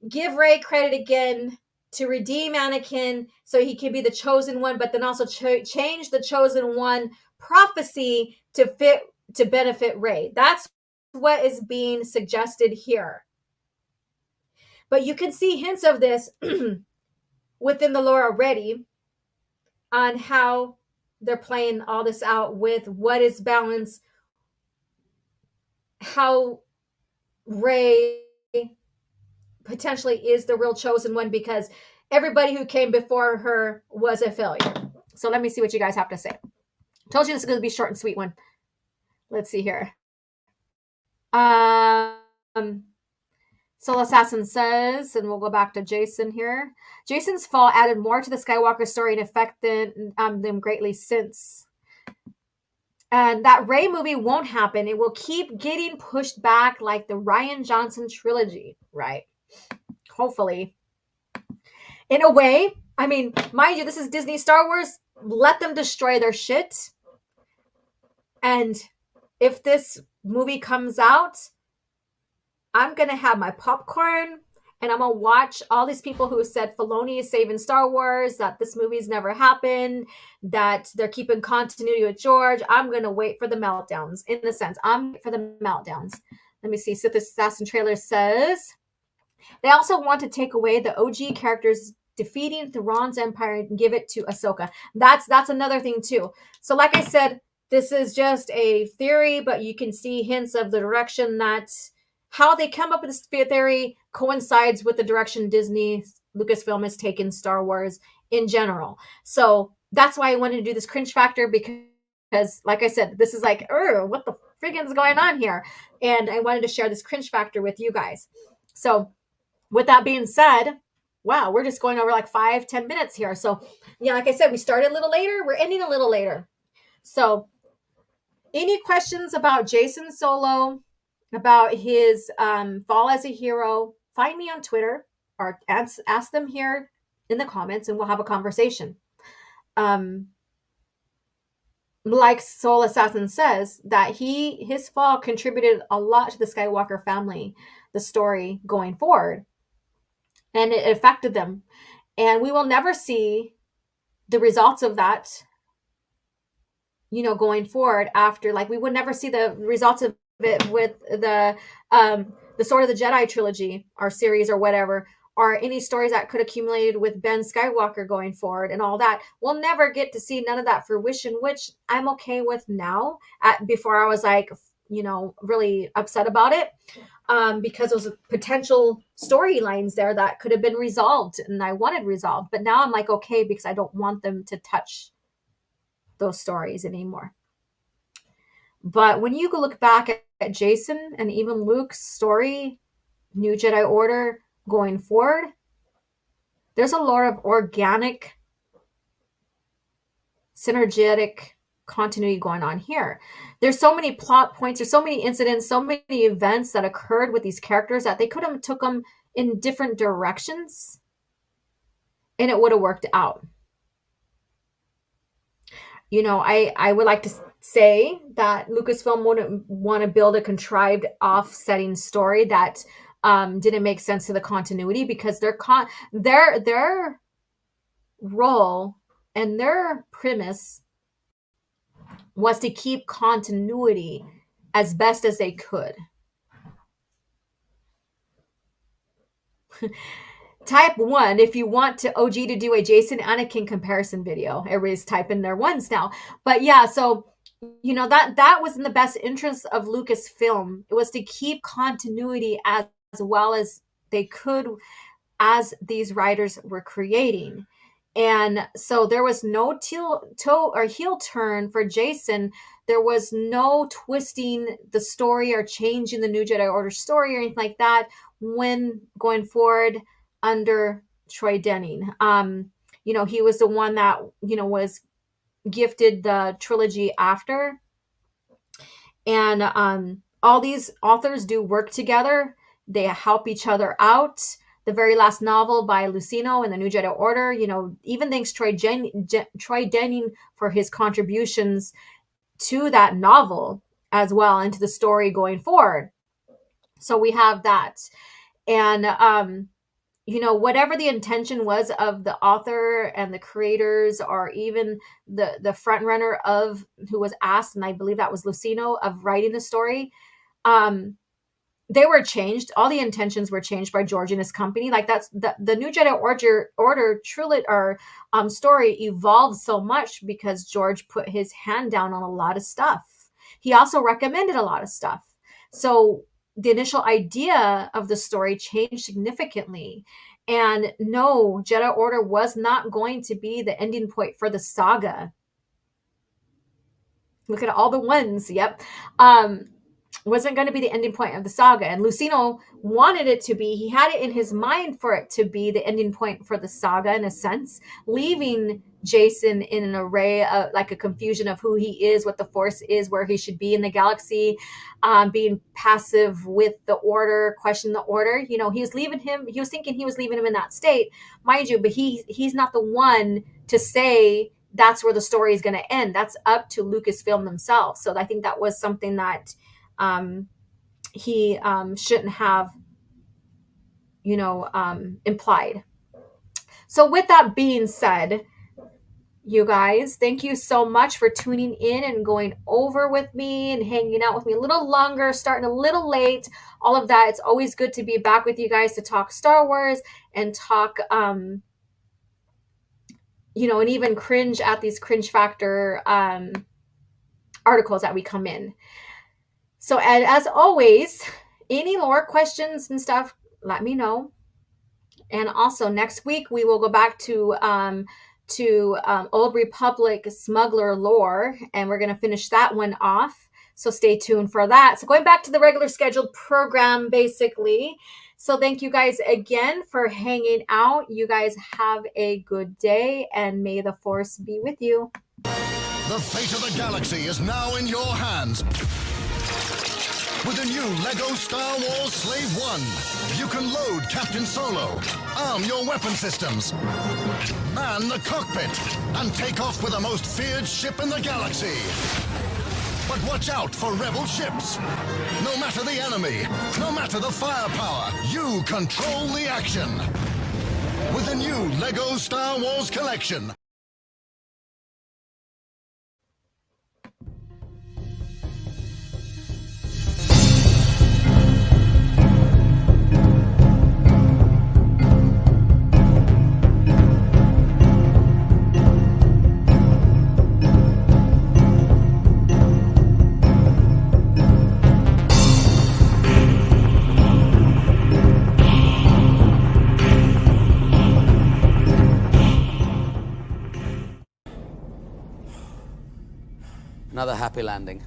[SPEAKER 3] give Rey credit again to redeem Anakin so he can be the chosen one, but then also change the chosen one prophecy to benefit Rey. That's what is being suggested here. But you can see hints of this within the lore already on how they're playing all this out with what is balance, how Rey potentially is the real chosen one because everybody who came before her was a failure. So let me see what you guys have to say. Told you this is going to be a short and sweet one. Let's see here. Soul Assassin says, and we'll go back to Jacen here. Jacen's fall added more to the Skywalker story and affected them greatly since. And that Rey movie won't happen. It will keep getting pushed back like the Rian Johnson trilogy, right? Hopefully. In a way, I mean, mind you, this is Disney Star Wars. Let them destroy their shit. And if this movie comes out, I'm going to have my popcorn and I'm going to watch all these people who said Filoni is saving Star Wars, that this movie's never happened, that they're keeping continuity with George. I'm going to wait for the meltdowns, in a sense. I'm for the meltdowns. Let me see. Sith Assassin trailer says, they also want to take away the OG characters defeating Thrawn's empire and give it to Ahsoka. That's another thing too. So like I said, this is just a theory, but you can see hints of the direction that how they come up with this theory coincides with the direction Disney, Lucasfilm has taken Star Wars in general. So that's why I wanted to do this cringe factor because like I said, this is like, what the frickin's going on here? And I wanted to share this cringe factor with you guys. So with that being said, wow, we're just going over like 5-10 minutes here. So yeah, like I said, we started a little later. We're ending a little later. So any questions about Jacen Solo, about his fall as a hero, find me on Twitter or ask them here in the comments and we'll have a conversation. Like Soul Assassin says, that his fall contributed a lot to the Skywalker family, the story going forward. And it affected them. And we will never see the results of that, going forward after, like we would never see the results of it with the Sword of the Jedi trilogy or series or whatever, or any stories that could accumulated with Ben Skywalker going forward and all that. We'll never get to see none of that fruition, which I'm okay with now. Before I was like, really upset about it because those potential storylines there that could have been resolved and I wanted resolved. But now I'm like, okay, because I don't want them to touch those stories anymore. But when you go look back at Jacen and even Luke's story New Jedi Order going forward, there's a lot of organic, synergetic continuity going on here. There's so many plot points, there's so many incidents, so many events that occurred with these characters that they could have took them in different directions and it would have worked out. You know, I would like to say that Lucasfilm wouldn't want to build a contrived offsetting story that didn't make sense to the continuity, because their role and their premise was to keep continuity as best as they could. Type 1 if you want to OG to do a Jacen Anakin comparison video. Everybody's typing their ones now. But yeah, so you know, that was in the best interest of Lucasfilm. It was to keep continuity as well as they could as these writers were creating. And so there was no toe or heel turn for Jacen. There was no twisting the story or changing the New Jedi Order story or anything like that when going forward under Troy Denning. You know, he was the one that, you know, was gifted the trilogy after. And all these authors do work together. They help each other out. The very last novel by Lucino and the New Jedi Order, you know, even thanks Troy Denning for his contributions to that novel as well, and to the story going forward. So we have that. And you know, whatever the intention was of the author and the creators, or even the front runner of who was asked, and I believe that was Lucino, of writing the story, they were changed. All the intentions were changed by George and his company. Like, that's the New Jedi Order trilogy or story evolved so much because George put his hand down on a lot of stuff. He also recommended a lot of stuff. So the initial idea of the story changed significantly. And no, Jedi Order was not going to be the ending point for the saga. Look at all the ones. Yep. Wasn't going to be the ending point of the saga. And Lucino wanted it to be. He had it in his mind for it to be the ending point for the saga, in a sense, leaving Jacen in an array of, like, a confusion of who he is, what the Force is, where he should be in the galaxy, being passive with the Order, questioning the Order. You know, he was thinking he was leaving him in that state, mind you, but he's not the one to say that's where the story is going to end. That's up to Lucasfilm themselves. So I think that was something that he shouldn't have, you know, implied. So with that being said, you guys, thank you so much for tuning in and going over with me and hanging out with me a little longer, starting a little late, all of that. It's always good to be back with you guys to talk Star Wars and talk, you know, and even cringe at these Cringe Factor articles that we come in. So, and as always, any lore questions and stuff, let me know. And also next week we will go back to Old Republic smuggler lore, and we're going to finish that one off. So stay tuned for that. So going back to the regular scheduled program, basically. So thank you guys again for hanging out. You guys have a good day, and may the Force be with you.
[SPEAKER 5] The fate of the galaxy is now in your hands. With the new LEGO Star Wars Slave 1, you can load Captain Solo, arm your weapon systems, man the cockpit, and take off with the most feared ship in the galaxy. But watch out for rebel ships. No matter the enemy, no matter the firepower, you control the action. With the new LEGO Star Wars collection.
[SPEAKER 6] Another happy landing.